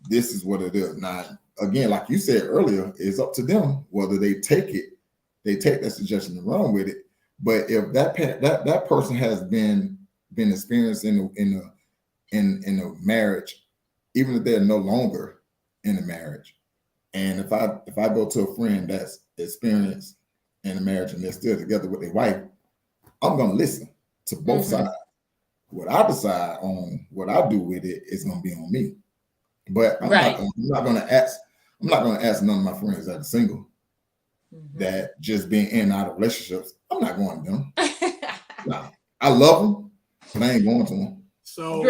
this is what it is. Now, again, like you said earlier, it's up to them whether they take that suggestion and run with it. But if that person has been experienced in a marriage, even if they're no longer in a marriage, and if I go to a friend that's experienced in a marriage and they're still together with their wife, I'm gonna listen to both sides. What I decide on what I do with it is gonna be on me. But I'm not gonna ask none of my friends that are single that just being in and out of relationships. I'm not going to them. Nah, I love them, but I ain't going to them. So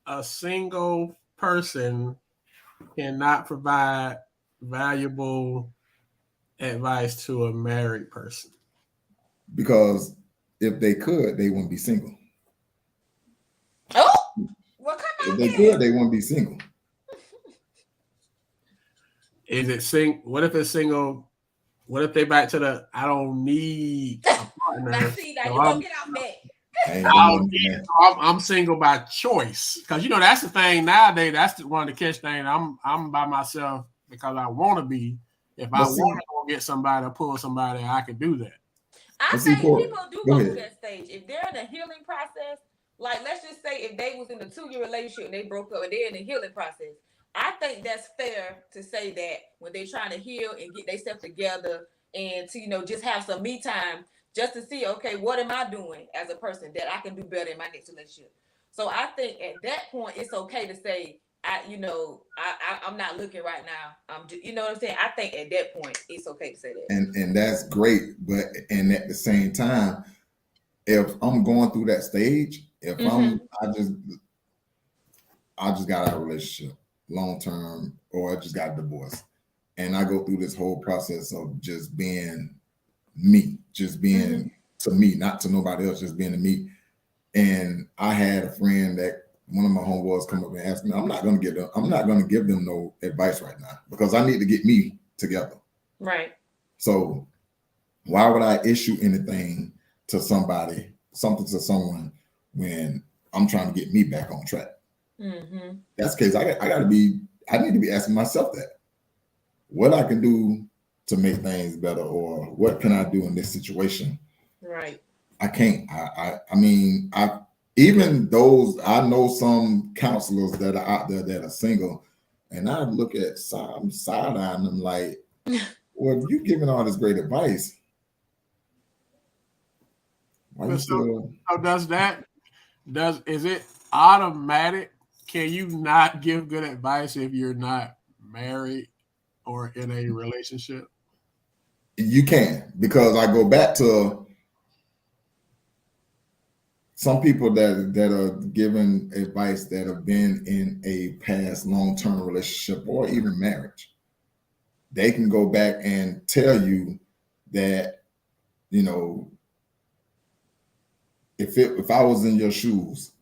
a single person cannot provide valuable advice to a married person, because if they could, they wouldn't be single. Oh, well, come on. If they could, they wouldn't be single. Is it what if it's single? What if they back to the I don't need a partner? Now, see, now you gonna get out that. I'm single by choice, because you know that's the thing nowadays. That's one of the catch things. I'm by myself because I want to be. If I want to go get somebody or pull somebody, I can do that. I think people do go through that stage if they're in a healing process. Like, let's just say if they was in a 2-year relationship and they broke up and they're in a healing process, I think that's fair to say that when they're trying to heal and get themselves together and to, you know, just have some me time, just to see, okay, what am I doing as a person that I can do better in my next relationship? So I think at that point, it's okay to say, I'm not looking right now. I'm just, you know what I'm saying? I think at that point, it's okay to say that. And that's great. But at the same time, if I'm going through that stage, if I just got out of a relationship long term, or I just got a divorce, and I go through this whole process of just being me, just being to me, not to nobody else, just being to me. And I had a friend that one of my homeboys come up and ask me, I'm not going to give them no advice right now, because I need to get me together. Right. So why would I issue anything to somebody, something to someone, when I'm trying to get me back on track? That's the case. I need to be asking myself that, what I can do to make things better, or what can I do in this situation? Right. I can't. I mean, even those, I know some counselors that are out there that are single, and I look at side-eyeing them like, well, if you're giving all this great advice, why you still? Is it automatic? Can you not give good advice if you're not married or in a relationship? You can, because I go back to some people that are giving advice that have been in a past long-term relationship or even marriage. They can go back and tell you that, you know, if I was in your shoes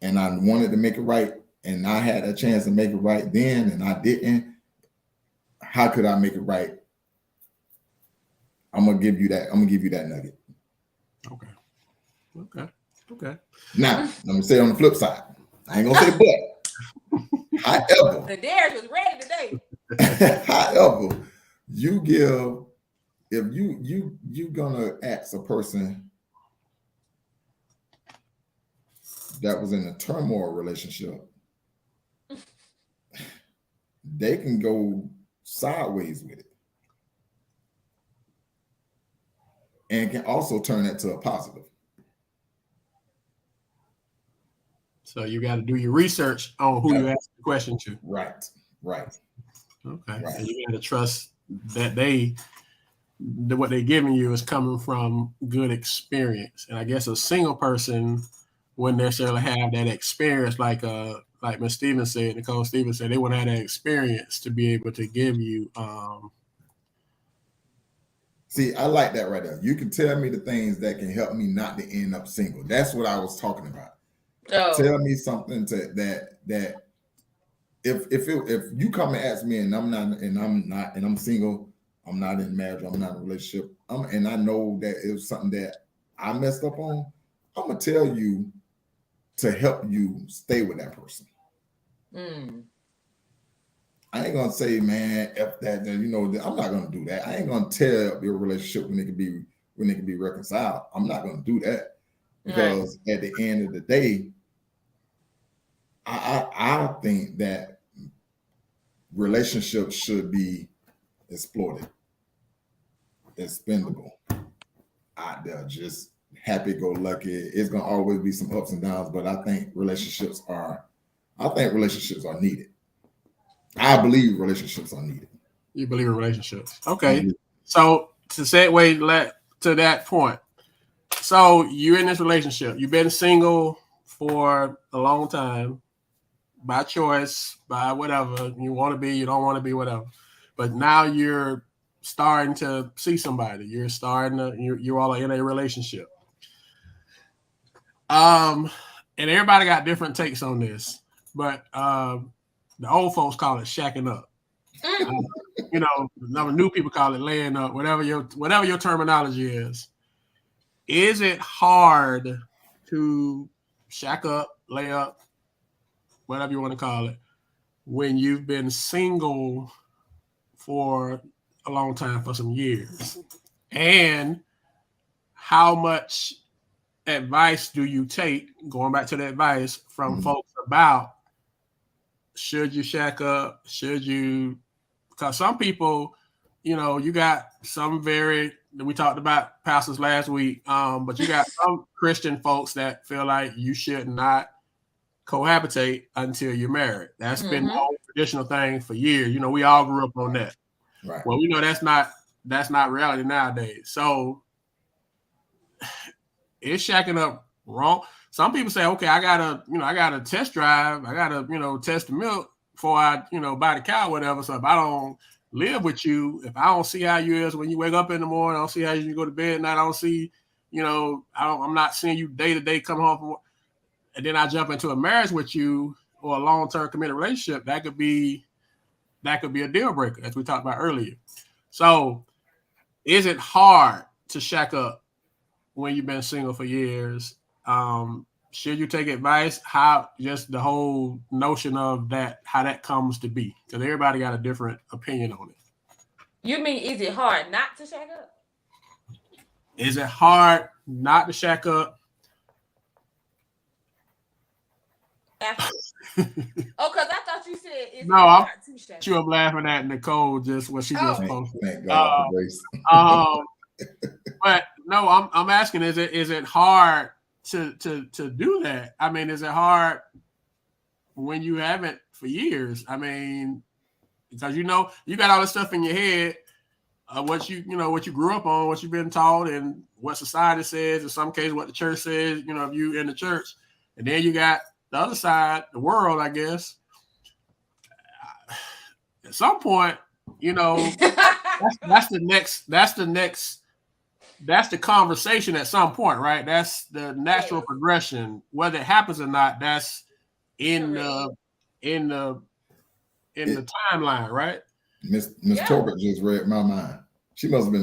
and I wanted to make it right, and I had a chance to make it right then and I didn't, how could I make it right? I'm gonna give you that nugget. Okay. Now, I'm gonna say on the flip side, I ain't gonna say but. However, Ledarius was ready today. However, if you gonna ask a person that was in a turmoil relationship, they can go sideways with it, and can also turn that to a positive. So you got to do your research on who you ask the question to. Right. Okay. Right. And you got to trust that they what they're giving you is coming from good experience. And I guess a single person wouldn't necessarily have that experience, like Miss Stevens said, Nicole Stevens said, they wouldn't have that experience to be able to give you. See, I like that right there. You can tell me the things that can help me not to end up single. That's what I was talking about. Oh. Tell me something that if you come and ask me and I'm single, I'm not in marriage, I'm not in a relationship, and I know that it was something that I messed up on, I'm gonna tell you to help you stay with that person. I ain't gonna say, man, F that, I'm not gonna do that. I ain't gonna tear up your relationship when it can be reconciled. I'm not gonna do that. Because at the end of the day, I think that relationships should be exploited, expendable out there, just happy-go-lucky. It's gonna always be some ups and downs, but I think relationships are needed. I believe relationships are needed. You believe in relationships. Okay. So to segue to that point, so you're in this relationship. You've been single for a long time, by choice, by whatever. You want to be, you don't want to be, whatever. But now you're starting to see somebody. You all are in a relationship. And everybody got different takes on this. But the old folks call it shacking up. New people call it laying up, whatever your terminology is. Is it hard to shack up, lay up, whatever you want to call it, when you've been single for a long time, for some years? And how much advice do you take, going back to the advice from folks about, should you shack up? Should you? Because some people, you got some we talked about pastors last week, but you got some Christian folks that feel like you should not cohabitate until you're married. That's been the whole traditional thing for years. We all grew up on that. Right. Well, we know that's not reality nowadays. So is shacking up wrong? Some people say, okay, I gotta test drive, I gotta, test the milk before I, buy the cow, whatever. So if I don't live with you, if I don't see how you is when you wake up in the morning, I don't see how you go to bed at night, I don't see, I'm not seeing you day to day come home from work, and then I jump into a marriage with you or a long-term committed relationship, that could be a deal breaker, as we talked about earlier. So is it hard to shack up when you've been single for years? Should you take advice? How, just the whole notion of that, how that comes to be? Because everybody got a different opinion on it. You mean, is it hard not to shack up? Is it hard not to shack up? Because I thought you said no, hard to shack up. I'm laughing at Nicole just what she just posted. Thank God for grace. But no, I'm asking, is it hard to do that? I mean, is it hard when you haven't for years? I mean, because you got all this stuff in your head, what you grew up on, what you've been taught, and what society says, in some cases what the church says, if you in the church, and then you got the other side, the world, I guess. At some point, that's the conversation at some point, right? That's the natural progression. Whether it happens or not, that's in the timeline, right? Miss Torbert just read my mind. She must be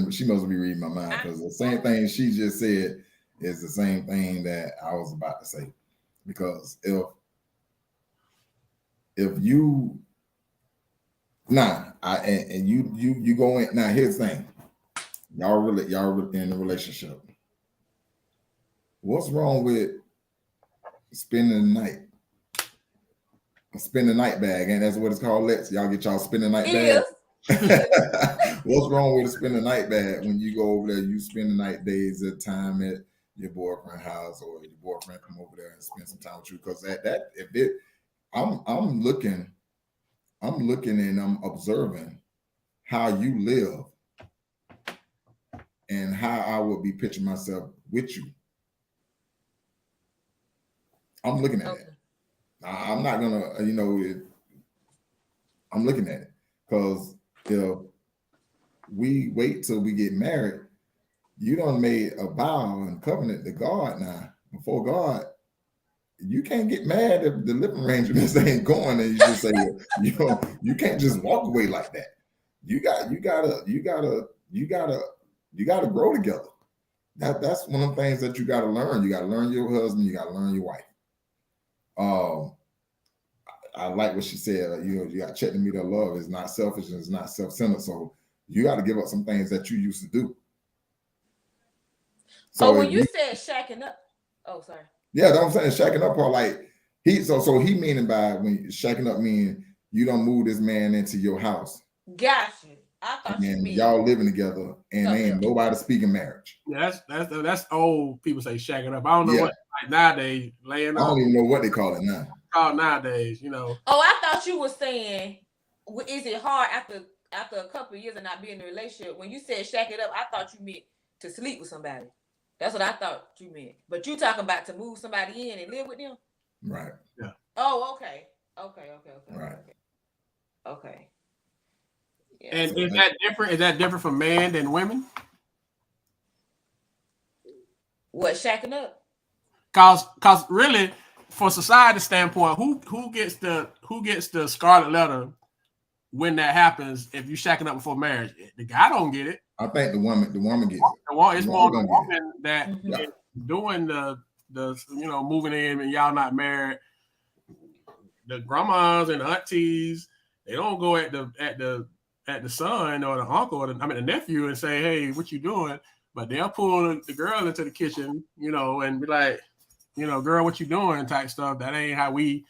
reading my mind, because the same thing she just said is the same thing that I was about to say. Because if you you go in now, here's the thing. Y'all really in a relationship. What's wrong with spending the night? Spend the night bag, and that's what it's called. Y'all get y'all spend the night bag. What's wrong with a spend the night bag when you go over there? You spend the night days at time at your boyfriend's house, or your boyfriend come over there and spend some time with you. Because I'm looking and I'm observing how you live and how I would be picturing myself with you. I'm looking at it. I'm not gonna, I'm looking at it because if we wait till we get married, you done made a vow and covenant to God now before God. You can't get mad if the living arrangements ain't going, and you just say, you can't just walk away like that. You gotta grow together. That's one of the things that you gotta learn. You gotta learn your husband. You gotta learn your wife. I like what she said. You got to check the meter of love. It's not selfish and it's not self-centered. So you got to give up some things that you used to do. So when you said shacking up, sorry. Yeah, that's what I'm saying. Shacking up part, like so he meaning by when shacking up meaning you don't move this man into your house. Gotcha. I thought you meant y'all living together and ain't nobody speaking marriage. Yeah, that's old people say shacking up. I don't know what like nowadays laying up. I don't even know what they call it now. Nowadays, Oh, I thought you were saying, is it hard after a couple of years of not being in a relationship? When you said shack it up, I thought you meant to sleep with somebody. That's what I thought you meant. But you talking about to move somebody in and live with them? Right. Yeah. Oh, okay. Right. Okay. Yeah. And so is that different? Is that different for men than women? What, shacking up? Cause really, for society standpoint, who gets the scarlet letter when that happens? If you shacking up before marriage, the guy don't get it. I think the woman gets it. It's more the woman that is doing the moving in and y'all not married. The grandmas and the aunties, they don't go at the son or the uncle or the nephew and say, "Hey, what you doing?" But they'll pull the girl into the kitchen, and be like, "Girl, what you doing?" type stuff. That ain't how we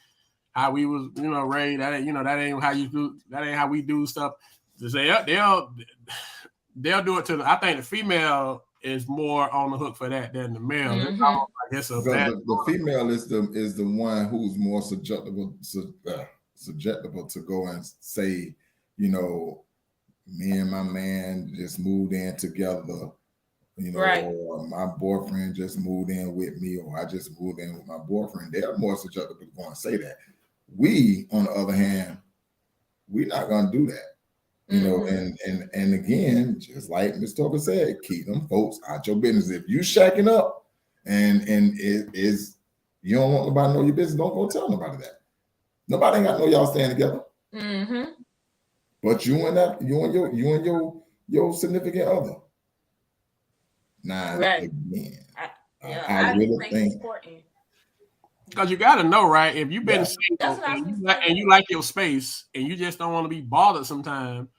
was, raised. That ain't how you do. That ain't how we do stuff. They'll do it to I think the female is more on the hook for that than the male. Mm-hmm. The female is the one who's more susceptible to go and say, me and my man just moved in together, right. Or my boyfriend just moved in with me, or I just moved in with my boyfriend. They're more susceptible to go and say that. We, on the other hand, we're not gonna do that. And again, just like Ms. Topper said, keep them folks out your business. If you shacking up and it is you don't want nobody to know your business, don't go tell nobody that. Nobody ain't got to know y'all staying together. Mm-hmm. But you and your significant other. Nah, right. Again, I really think it's important. Because you got to know, right? If you've been single and you like your space and you just don't want to be bothered sometimes,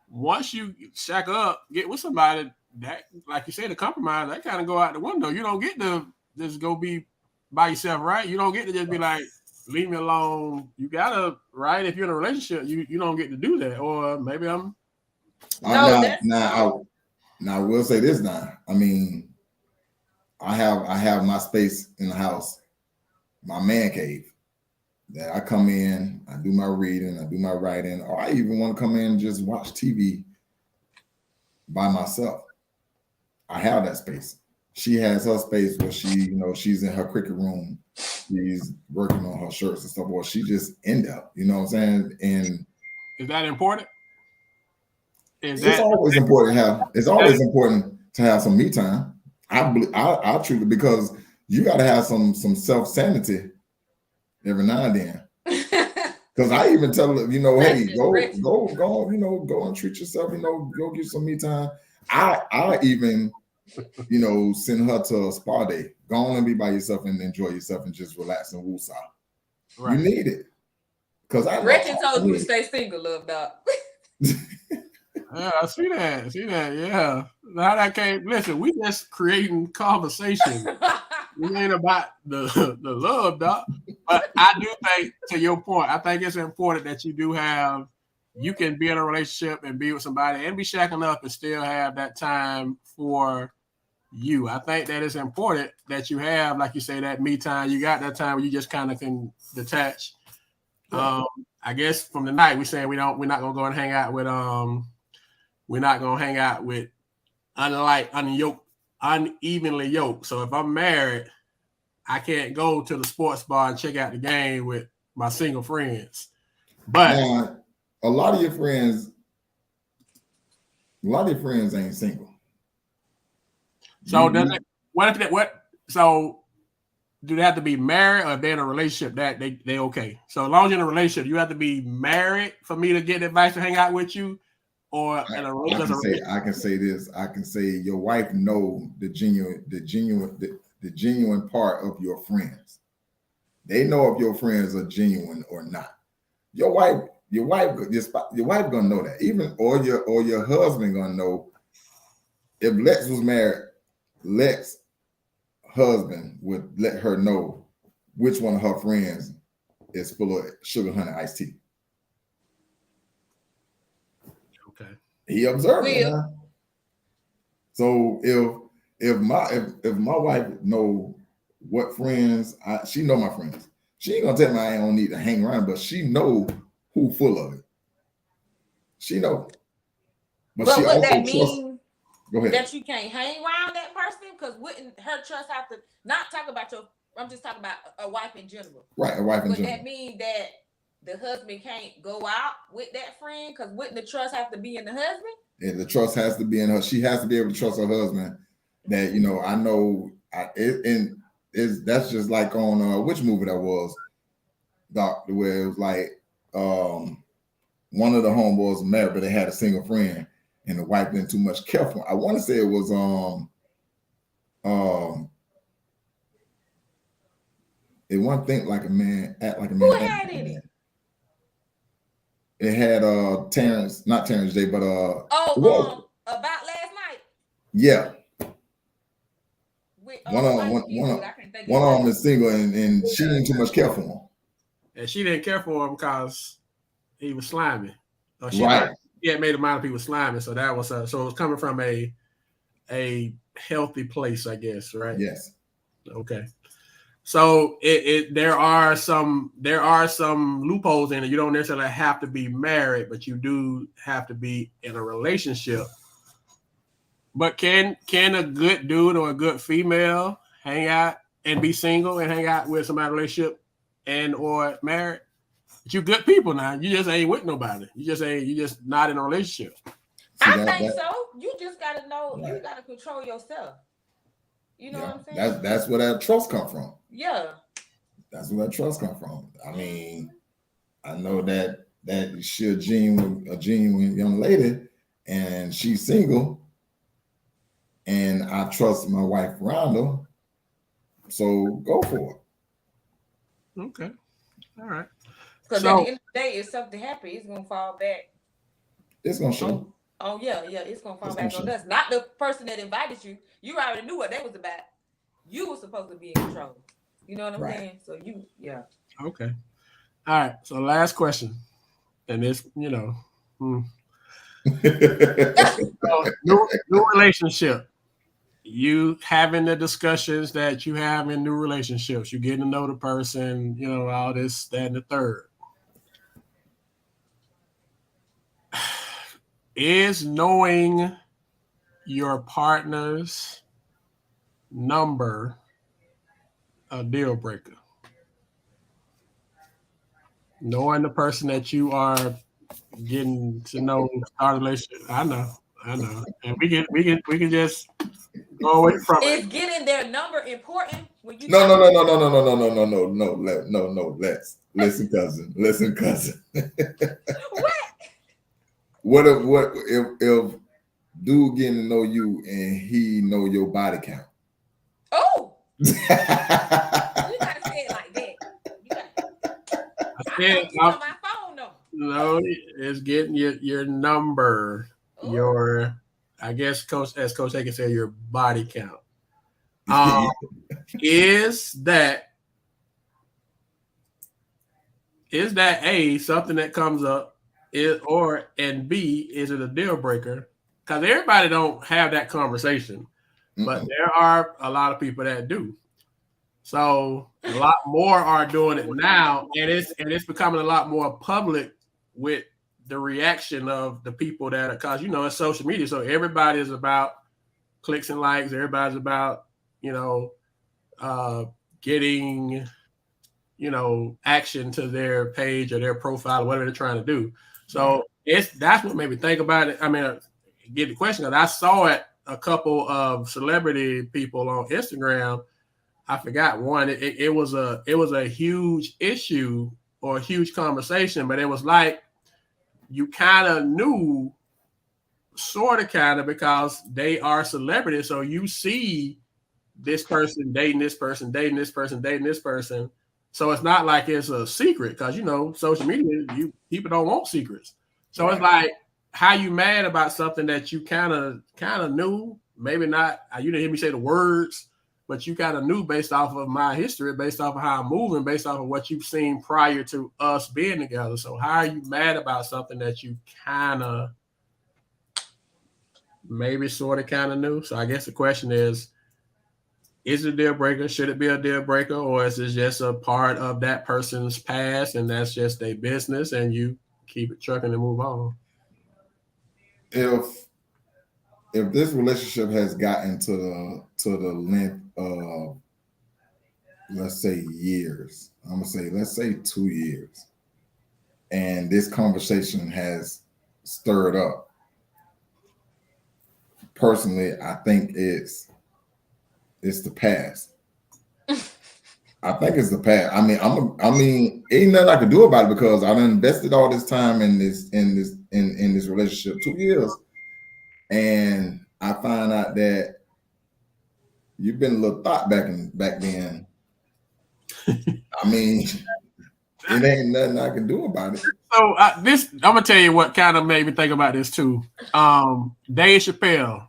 once you shack up, get with somebody that, like you said, the compromise, that kind of go out the window. You don't get to just go be by yourself, right? You don't get to just be like, leave me alone. You got to, right? If you're in a relationship, you don't get to do that. Or maybe I'm... Now, I will say this now. I mean, I have my space in the house, my man cave, that I come in, I do my reading, I do my writing, or I even want to come in and just watch TV by myself. I have that space. She has her space where she's in her cricket room, she's working on her shirts and stuff, or she just in there, you know what I'm saying? And is that important? It's always important to have some me time. I treat it because you got to have some self-sanity every now and then. Because I even tell her, hey, go, go and treat yourself, go get some me time. I even, send her to a spa day. Go on and be by yourself and enjoy yourself and just relax and woosah. Right. You need it. Because Gretchen told you to stay single, Luv Doc. Yeah, I see that. Yeah. How that came. Listen, we just creating conversation. It ain't about the love, Doc. But I do think, to your point, I think it's important that you can be in a relationship and be with somebody and be shacking up and still have that time for you. I think that it's important that you have, like you say, that me time. You got that time where you just kind of can detach. Yeah. I guess from the night we're saying we're not gonna go and hang out with we're not gonna hang out with unevenly yoked. So if I'm married, I can't go to the sports bar and check out the game with my single friends. But now, a lot of your friends ain't single. So so do they have to be married, or if they're in a relationship that they okay? So as long as you're in a relationship, you have to be married for me to get advice to hang out with you, or in a relationship. I can say this. I can say your wife know the genuine part of your friends. They know if your friends are genuine or not. Your wife gonna know that. Even or your husband gonna know. If Lex was married, Lex husband would let her know which one of her friends is full of sugar honey iced tea. Okay. He observed it. Huh? So if my wife know what friends, she know my friends. She ain't gonna tell me I don't need to hang around, but she know who full of it. She know. But she would that mean go ahead. that you can't hang around that person? Because wouldn't her trust have to not talk about your? I'm just talking about a wife in general. Right, a wife in general. Would that mean that the husband can't go out with that friend? Because wouldn't the trust have to be in the husband? Yeah, the trust has to be in her. She has to be able to trust her husband. That I know. That's just like on which movie that was, Doc, where it was like one of the homeboys was married, but they had a single friend, and the wife didn't too much care for him. I want to say it was it one thing like a man, act like a man. Who had it? It had Terrence, not Terrence J, but about last night. Yeah. With, one of them is single, and she didn't too much care for him. And she didn't care for him because he was slimy. Right. He had made a mind if he was slimy, so that was so it was coming from a healthy place, I guess, right? Yes. Okay. So there are some loopholes in it. You don't necessarily have to be married, but you do have to be in a relationship. But can a good dude or a good female hang out and be single and hang out with somebody in a relationship and or married? But you good people now. You just ain't with nobody. You just not in a relationship. I think so. You just gotta know. Right. You gotta control yourself. You know what I'm saying? That's where that trust come from. Yeah. That's where that trust come from. I mean, I know that she's a genuine young lady, and she's single, and I trust my wife Rhonda. So go for it. Okay. All right. Because at the end of the day, if something happens, it's gonna fall back. It's gonna show. Oh yeah, it's gonna fall back on us. Not the person that invited you. You already knew what that was about. You were supposed to be in control. You know what I'm saying? So Okay. All right. So last question, and this, new relationship. You having the discussions that you have in new relationships. You getting to know the person. All this, that, and the third. Is knowing your partner's number a deal breaker? Knowing the person that you are getting to know, start a relationship. I know, and we can just go away from it. Is getting their number important when you? No. Listen, cousin. What if dude getting to know you and he know your body count? Oh. You gotta say it like that. I on my phone though. No, it's getting your number. Oh. Your, I guess, Coach Hagan said, your body count. Is that A, something that comes up? And B, is it a deal breaker? Because everybody don't have that conversation, but there are a lot of people that do. So a lot more are doing it now, and it's becoming a lot more public with the reaction of the people that are, because it's social media, so everybody is about clicks and likes. Everybody's about, getting, action to their page or their profile, or whatever they're trying to do. So that's what made me think about it. I mean, get the question, because I saw it a couple of celebrity people on Instagram. I forgot one. It was a huge issue or a huge conversation, but it was like you kind of knew, sort of, kind of, because they are celebrities. So you see this person dating this person, dating this person, dating this person. So it's not like it's a secret, because social media, people don't want secrets. So It's like, how you mad about something that you kind of knew, maybe not. You didn't hear me say the words, but you kind of knew based off of my history, based off of how I'm moving, based off of what you've seen prior to us being together. So how are you mad about something that you kind of maybe sort of kind of knew? So I guess the question is it a deal breaker? Should it be a deal breaker? Or is it just a part of that person's past and that's just their business and you keep it trucking and move on? If this relationship has gotten to the length of, let's say, years, I'm gonna say, let's say 2 years, and this conversation has stirred up, personally, I think it's the past. I think it's the past. I mean, ain't nothing I can do about it, because I've invested all this time in this relationship, 2 years, and I find out that you've been a little thought back then. I mean, it ain't nothing I can do about it. So I'm gonna tell you what kind of made me think about this too. Dave Chappelle.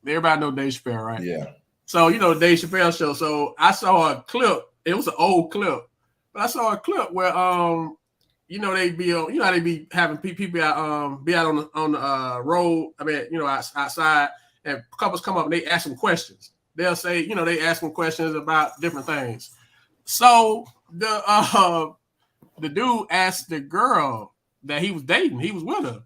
Everybody know Dave Chappelle, right? Yeah. So Dave Chappelle show. So I saw a clip. It was an old clip, but I saw a clip where they be on, how they be having people out be out on the road. I mean, outside, and couples come up and they ask them questions. They'll say, they ask them questions about different things. So the dude asked the girl that he was dating, he was with her,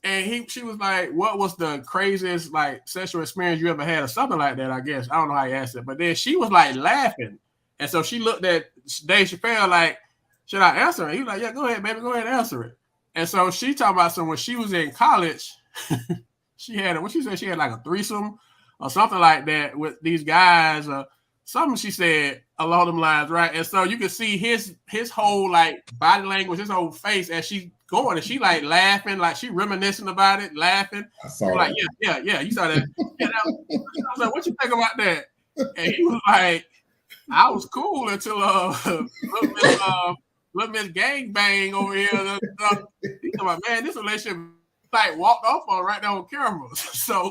and she was like, "What was the craziest sexual experience you ever had?" or something like that. I guess I don't know how he asked it, but then she was laughing, and so she looked at Dave Chappelle like, "Should I answer it?" He was like, "Yeah, go ahead, baby, go ahead and answer it." And so she talking about some when she was in college, she had a threesome or something like that with these guys. Something she said along them lines, right? And so you can see his whole body language, his whole face as she's going, and she laughing, she reminiscing about it, laughing. I saw that. Yeah, you saw that. Yeah, I was like, "What you think about that?" And he was like, "I was cool until little Miss Gangbang over here." He's like, "Man, this relationship walked off on right now on camera." So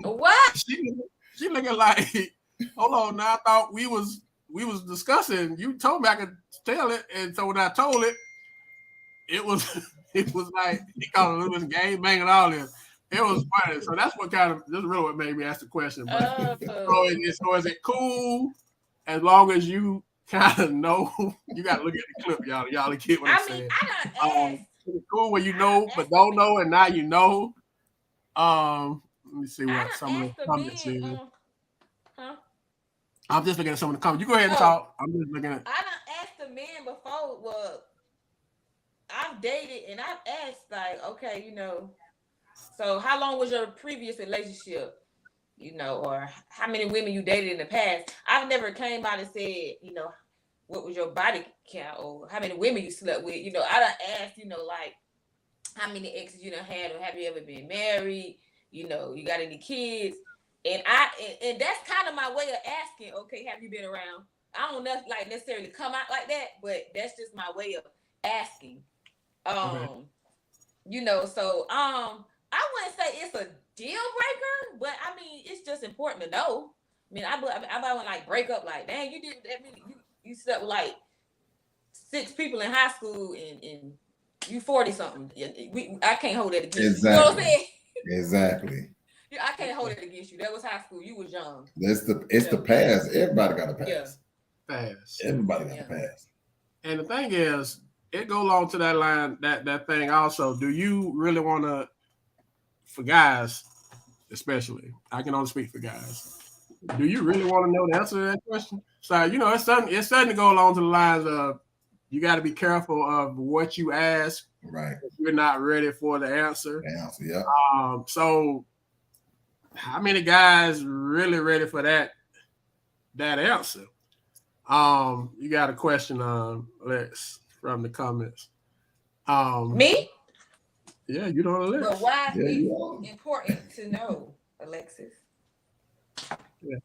what? She looking like, hold on now, I thought we was discussing. You told me I could tell it, and so when I told it, it was like he called it Miss Gangbang and all this. It was funny. So that's really what made me ask the question. But so is it cool as long as you kind of know? You got to look at the clip, y'all. Y'all get what I'm saying. I don't ask. It's cool when you know but don't know, and now you know. Let me see what some of the comments is. I'm just looking at some of the comments. You go ahead and talk. I'm just looking at. I done asked the men before. Well, I've dated and I've asked okay, so how long was your previous relationship? Or how many women you dated in the past? I've never came out and said, what was your body count or how many women you slept with? I done asked, how many exes you done had, or have you ever been married? You got any kids? And that's kind of my way of asking, okay, have you been around? I don't necessarily come out like that, but that's just my way of asking. So I wouldn't say it's a deal breaker, but I mean it's just important to know. I mean, I wouldn't break up dang, you did that many, you slept with 6 people in high school and you 40 something. I can't hold that against you. You know what I'm saying? Exactly. I can't hold it against you. That was high school. You was young. It's the past. Everybody got a past. Yeah. Past. Everybody got a past. And the thing is, it go along to that line, that thing also. Do you really want to, for guys, especially. I can only speak for guys. Do you really want to know the answer to that question? So it's starting to go along to the lines of you got to be careful of what you ask. Right. If you're not ready for the answer. Yeah. So how many guys really ready for that answer? You got a question, Lex, from the comments. Me? Yeah, you know the list. But why is it important to know, Alexis? Yeah.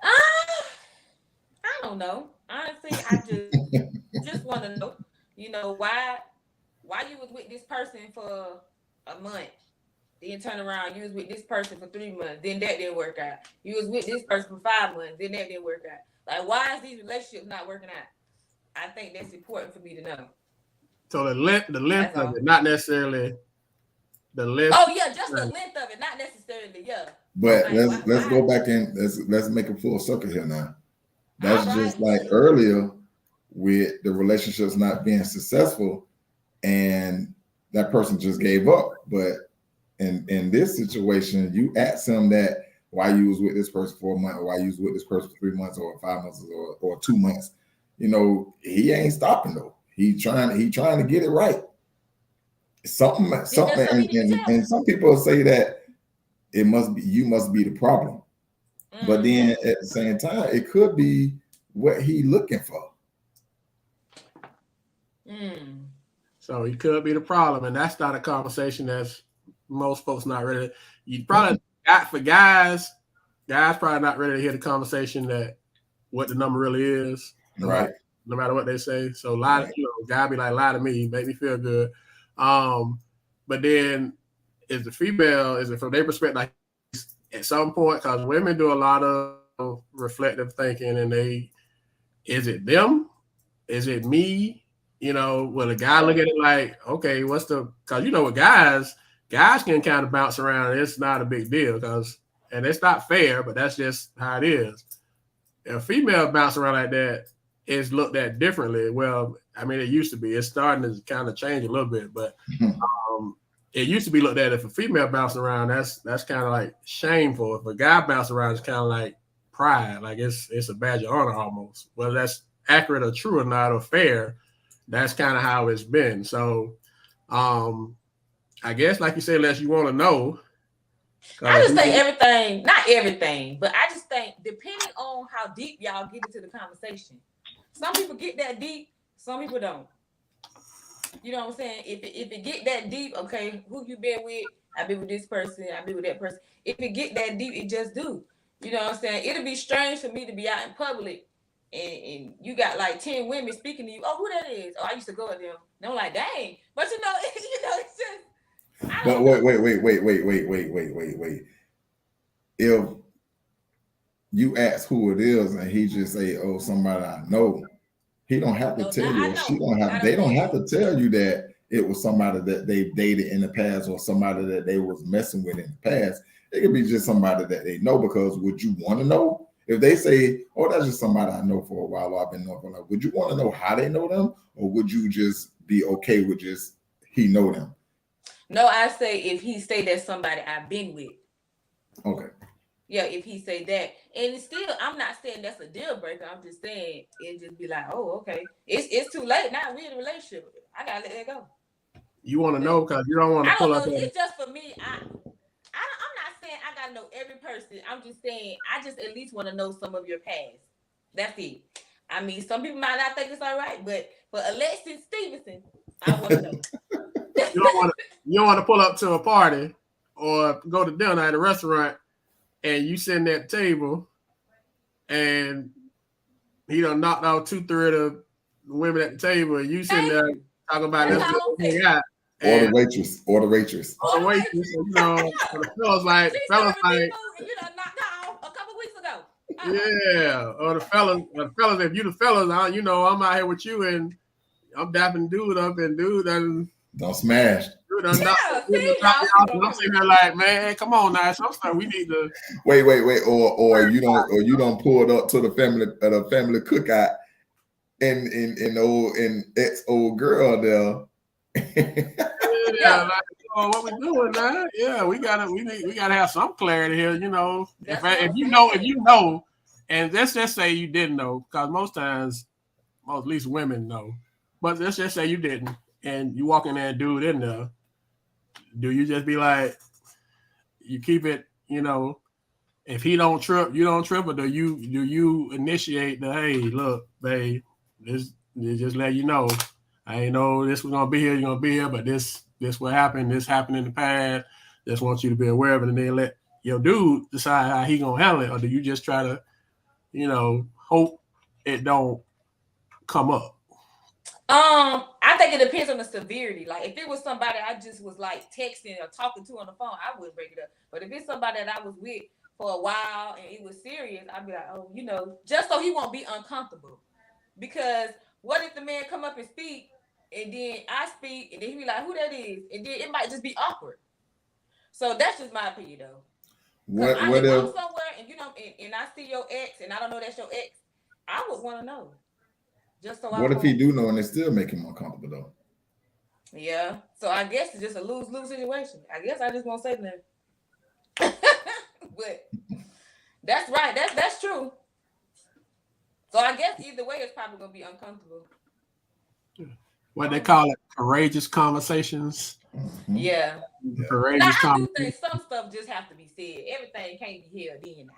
I don't know. Honestly, I just want to know, why you was with this person for a month, then turn around, you was with this person for 3 months, then that didn't work out. You was with this person for 5 months, then that didn't work out. Like, why is these relationships not working out? I think that's important for me to know. So the length of it, not necessarily the length. Oh yeah, just the length of it, not necessarily, yeah. But let's go back and let's make a full circle here now. That's just like earlier with the relationships not being successful and that person just gave up. But in this situation, you ask them that why you was with this person for a month, or why you was with this person for 3 months or 5 months or 2 months. He ain't stopping though. He trying to get it right. Something, and some people say that you must be the problem. But then at the same time, it could be what he looking for. So he could be the problem, and that's not a conversation that's most folks not ready. You probably for guys probably not ready to hear the conversation that what the number really is, right? No matter what they say. So guy be like, lie to me, make me feel good. But then is the female, is it from their perspective, like at some point, because women do a lot of reflective thinking, and is it them? Is it me? Will a guy look at it like, okay, because with guys can kind of bounce around, and it's not a big deal and it's not fair, but that's just how it is. If a female bounce around like that, it's looked at differently. Well, I mean, it used to be. It's starting to kind of change a little bit, but it used to be looked at if a female bounce around, that's kind of like shameful. If a guy bounce around, it's kind of like pride, like it's a badge of honor almost. Whether that's accurate or true or not or fair, that's kind of how it's been. So, I guess, like you said, Les, you want to know. I just think everything, not everything, but I just think depending on how deep y'all get into the conversation, some people get that deep, some people don't. You know what I'm saying? If it get that deep, okay, who you been with? I've been with this person, I've been with that person. If it get that deep, it just do. You know what I'm saying? It'll be strange for me to be out in public and you got like 10 women speaking to you. Oh, who that is? Oh, I used to go with them. And I'm like, dang. But it's just. But wait. If you ask who it is and he just say, "Oh, somebody I know," he don't have to tell you. She don't have. They don't have to tell you that it was somebody that they dated in the past or somebody that they was messing with in the past. It could be just somebody that they know. Because would you want to know if they say, "Oh, that's just somebody I know for a while," or I've been knowing for a while? Would you want to know how they know them, or would you just be okay with just he know them? No, I say if he say that's somebody I've been with. Okay. Yeah, if he say that. And still, I'm not saying that's a deal breaker. I'm just saying it just be like, oh, okay. It's too late now. We're in a relationship. I gotta let that go. You want to know because you don't want to pull up. It's just for me. I'm not saying I gotta know every person. I'm just saying I just at least want to know some of your past. That's it. I mean, some people might not think it's all right, but for Alexis Stevenson, I want to know. You don't want to pull up to a party or go to dinner at a restaurant and you sitting at the table and he done knocked out 2/3 of the women at the table and you sitting there talking about let's go hang out. Or the waitress. Or the waitress. The fellas like you done knocked out a couple weeks ago. Yeah. Or the fellas, if you the fellas, I'm out here with you and I'm dapping dude up and dude and don't smash. I'm sitting there like, man, come on now. Sometimes we need to wait. Or you don't pull it up to the family cookout and ex old girl there. Oh, what we doing now? Yeah, we gotta have some clarity here. You know, That's if what if I'm you know, if saying. you know, and let's just say you didn't know, because most times, well, at least women know. But let's just say you didn't, and you walk in there, and dude in there. Do you just be like, you keep it, you know? If he don't trip, you don't trip, or do you initiate the hey, look, babe, this just let you know. I ain't know this was gonna be here, you're gonna be here, but this what happened, this happened in the past. Just want you to be aware of it, and then let your dude decide how he gonna handle it, or do you just try to, hope it don't come up? I think it depends on the severity. Like if it was somebody I just was like texting or talking to on the phone, I wouldn't bring it up. But if it's somebody that I was with for a while and it was serious, I'd be like, oh, just so he won't be uncomfortable. Because what if the man come up and speak, and then I speak, and then he be like, who that is? And then it might just be awkward. So that's just my opinion, though. Because What if I'm if somewhere and I see your ex and I don't know that's your ex, I would want to know. Just so I what if he won't. do know and it still make him uncomfortable though? Yeah. So I guess it's just a lose-lose situation. I guess I just won't say nothing. But that's right. That's true. So I guess either way, it's probably gonna be uncomfortable. What they call it, courageous conversations. Mhm. Yeah. Yeah. Now Courageous I do conversations. think some stuff just have to be said. Everything can't be held in. Now.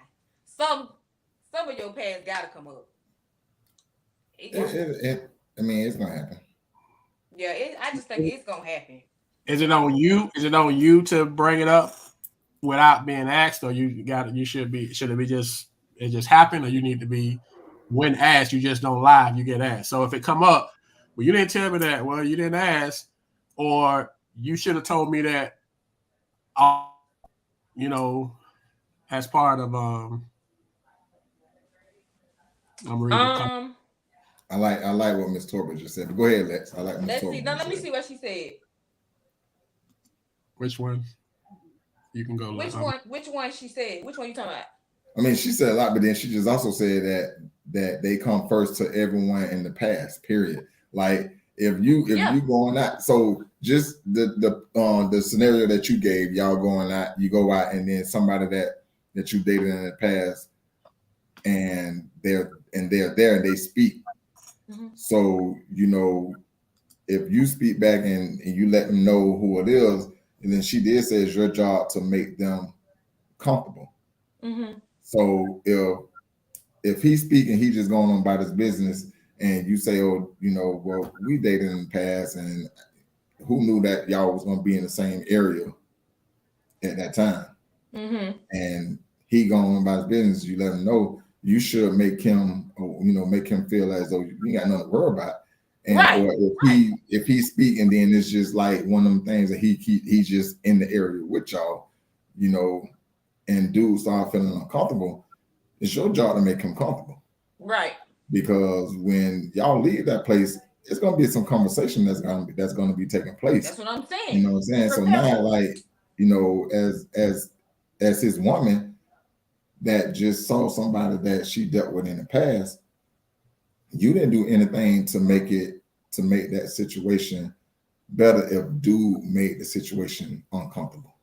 Some of your past gotta come up. It got to. I mean, it's gonna happen. Yeah. I just think it's gonna happen. Is it on you? Is it on you to bring it up without being asked, or should it be just it just happened, or you need to be when asked, you just don't lie, you get asked. So if it come up, well, you didn't tell me that, well, you didn't ask, or you should have told me that, you know, as part of I'm reading the comment. Um. I like what Miss Torber just said. But go ahead, Lex. I like Miss Let's see. Torber Now just let me said. see what she said. Which one? You can go. Which one? Which one she said? Which one you talking about? I mean, she said a lot, but then she just also said that they come first to everyone in the past. Period. Like if Yeah. you going out, so just the scenario that you gave, y'all going out, you go out, and then somebody that you dated in the past, and they're there and they speak. Mm-hmm. So if you speak back and you let them know who it is, and then she did say it's your job to make them comfortable. Mm-hmm. So if he's speaking, he just going on about his business, and you say, oh, well, we dated in the past, and who knew that y'all was going to be in the same area at that time? Mm-hmm. And he going on about his business. You let him know. You should make him, make him feel as though you ain't got nothing to worry about. And Right. or if he speaking, then it's just like one of them things that he's just in the area with y'all, and dudes start feeling uncomfortable. It's your job to make him comfortable. Right. Because when y'all leave that place, it's gonna be some conversation that's gonna be taking place. That's what I'm saying. You know what I'm saying? So now, like, as his woman that just saw somebody that she dealt with in the past, you didn't do anything to make that situation better if dude made the situation uncomfortable.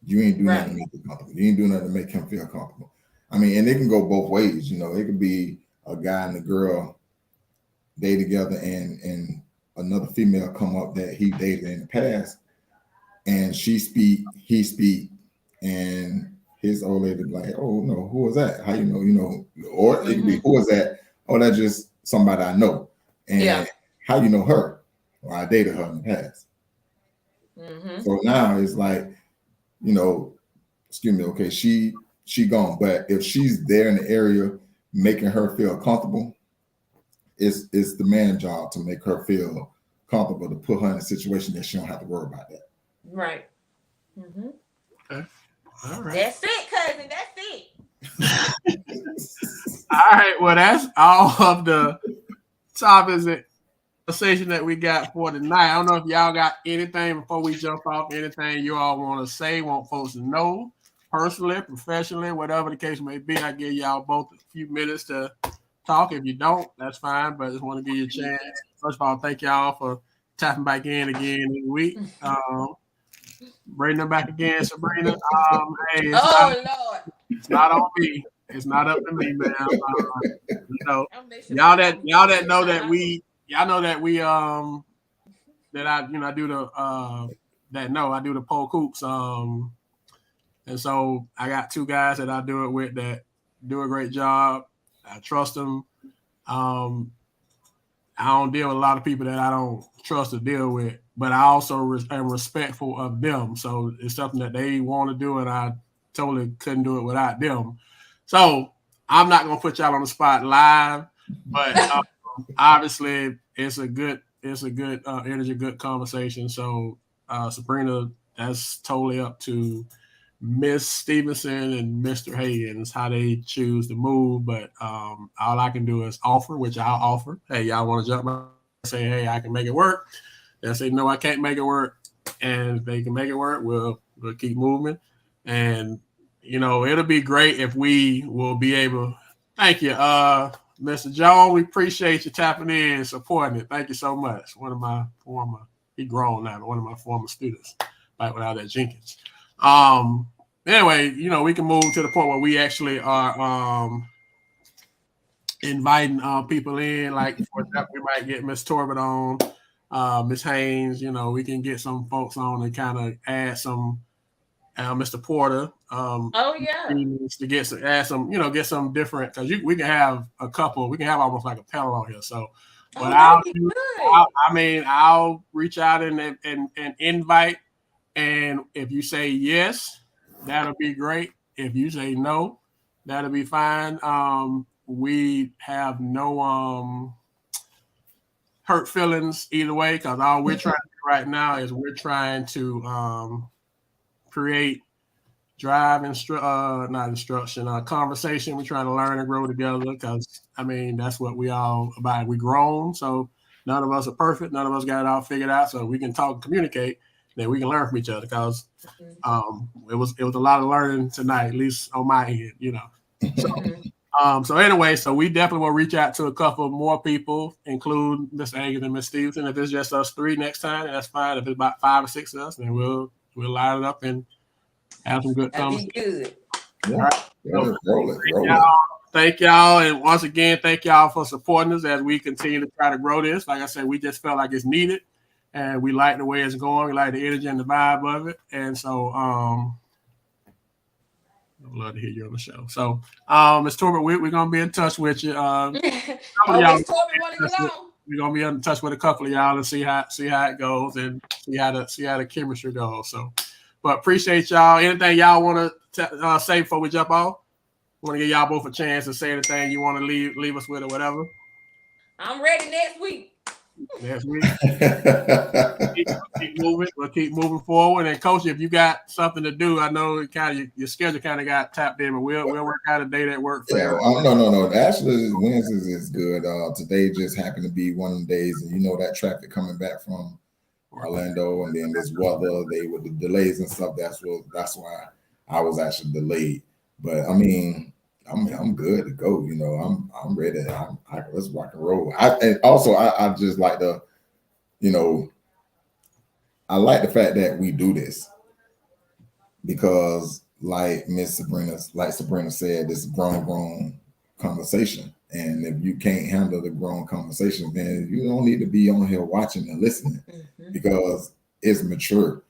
You ain't do nothing to make it comfortable. You ain't do nothing to make him feel comfortable. I mean, and it can go both ways. It could be a guy and a girl, they together, and another female come up that he dated in the past, and she speak, he speak, and his old lady be like, oh no, who was that? How or it could be, who was that? Oh, that's just somebody I know. And how you know her? Well, I dated her in the past. So now it's like, excuse me, okay, she gone. But if she's there in the area making her feel comfortable, it's the man's job to make her feel comfortable, to put her in a situation that she don't have to worry about that. Right. Mm-hmm. Okay. All right. That's it, cousin. That's it. All right. Well, that's all of the topics and conversation that we got for tonight. I don't know if y'all got anything before we jump off, anything you all want to say, want folks to know, personally, professionally, whatever the case may be. I give y'all both a few minutes to talk. If you don't, that's fine, but I just want to give you a chance. First of all, thank y'all for tapping back in again this week. Bring them back again, Sabrina. Hey, Lord, it's not on me. It's not up to me, man. You know, I'm making sure y'all I'm that know trying that my y'all know that we that I do the I do the pole coops and so I got two guys that I do it with that do a great job. I trust them. I don't deal with a lot of people that I don't trust to deal with, but I also am respectful of them. So it's something that they want to do, and I totally couldn't do it without them. So I'm not gonna put y'all on the spot live, but obviously it's a good energy, good conversation. So Sabrina, that's totally up to Miss Stevenson and Mr. Haynes how they choose to move. But all I can do is offer, which I'll offer. Hey, y'all want to jump in? Say, hey, I can make it work. They'll say, no, I can't make it work. And if they can make it work, we'll keep moving. And it'll be great if we will be able. Thank you, Mr. Jones. We appreciate you tapping in and supporting it. Thank you so much. One of my former, he grown now, but one of my former students, back when I was at Jenkins. Anyway, we can move to the point where we actually are inviting people in. Like, for example, we might get Miss Torbett on, Miss Haynes. We can get some folks on and kind of add some Mr. Porter. oh yeah. To get some different, because we can have a couple. We can have almost like a panel on here. So, but I'll reach out and invite. And if you say yes, that'll be great. If you say no, that'll be fine. We have no hurt feelings either way, because all we're trying to do right now is we're trying to create conversation. We're trying to learn and grow together, because that's what we all about. We grown, so none of us are perfect. None of us got it all figured out, so we can talk and communicate. Then we can learn from each other, because it was a lot of learning tonight, at least on my end, So anyway, so we definitely will reach out to a couple more people, include Miss Agnes and Miss Stevenson. If it's just us three next time, that's fine. If it's about 5 or 6 of us, then we'll line it up and have some good conversation. Good. Yeah. All right. Roll it. Thank y'all. And once again, thank y'all for supporting us as we continue to try to grow this. Like I said, we just felt like it's needed, and we like the way it's going. We like the energy and the vibe of it. And so I'd love to hear you on the show. So Ms. Torbett, we're gonna be in touch with you. Miss Torbett want to get on. We're gonna be in touch with a couple of y'all and see how it goes, and see how the chemistry goes. So, but appreciate y'all. Anything y'all want to say before we jump off? Want to give y'all both a chance to say anything you want to leave us with or whatever. I'm ready next week. Next week. keep moving. We'll keep moving forward. And Coach, if you got something to do, I know your schedule kind of got tapped in, but we'll work out a day that works for you. No. Actually, Wednesdays is good. Today just happened to be one of the days, and that traffic coming back from Orlando, and then this weather, with the delays and stuff. That's why I was actually delayed. But I'm good to go. I'm ready. Let's rock and roll. I just like to, I like the fact that we do this, because like Sabrina said, this is grown conversation. And if you can't handle the grown conversation, then you don't need to be on here watching and listening, because it's mature.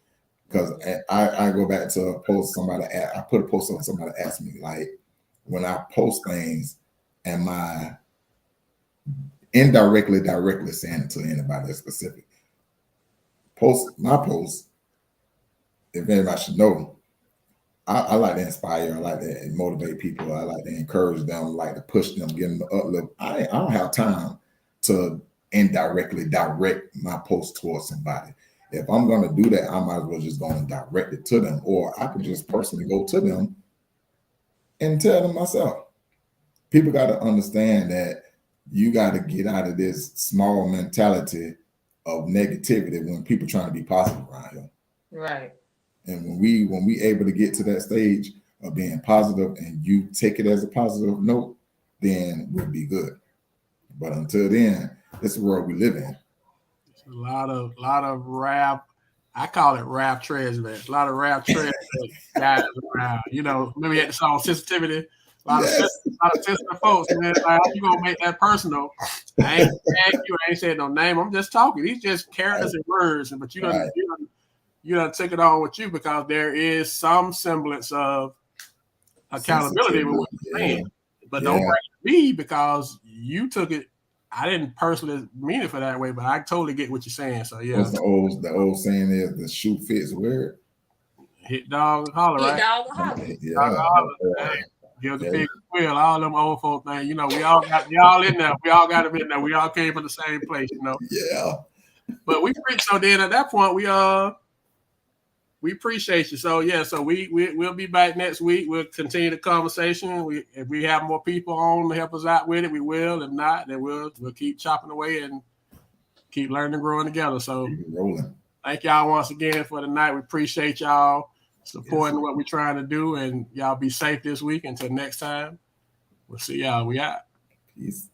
Because I go back to a post I put a post on, somebody asked me, like, when I post things, am I directly saying it to anybody specific? My post, if anybody should know, I like to inspire, I like to motivate people, I like to encourage them, I like to push them, give them the uplift. I don't have time to indirectly direct my post towards somebody. If I'm going to do that, I might as well just go and direct it to them, or I could just personally go to them and tell them myself. People got to understand that you got to get out of this small mentality of negativity when people trying to be positive around here. Right. And when we able to get to that stage of being positive, and you take it as a positive note, then we'll be good. But until then, this is the world we live in. A lot of rap. I call it rap treasure, man. A lot of rap treasure guys around. Maybe at the song sensitivity. A lot of sensitive folks, man. Like, how you gonna make that personal? I ain't tagged you. I ain't said no name. I'm just talking. These just characters and words. But you done took it on with you because there is some semblance of accountability with what you're saying. But don't bring me because you took it. I didn't personally mean it for that way, but I totally get what you're saying. So yeah. What's the old saying is the shoe fits where? Hit dog and holler, right? Hit dog and holler. Yeah. Dog and holler. Give the big squeal. All them old folk things. We all got y'all in there. We all got them in there. We all came from the same place, Yeah. But we so then at that point we appreciate you. So yeah, so we'll be back next week. We'll continue the conversation. If we have more people on to help us out with it, we will. If not, then we'll keep chopping away and keep learning and growing together. So thank y'all once again for the night. We appreciate y'all supporting what we're trying to do, and y'all be safe this week. Until next time, we'll see y'all. We out. Peace.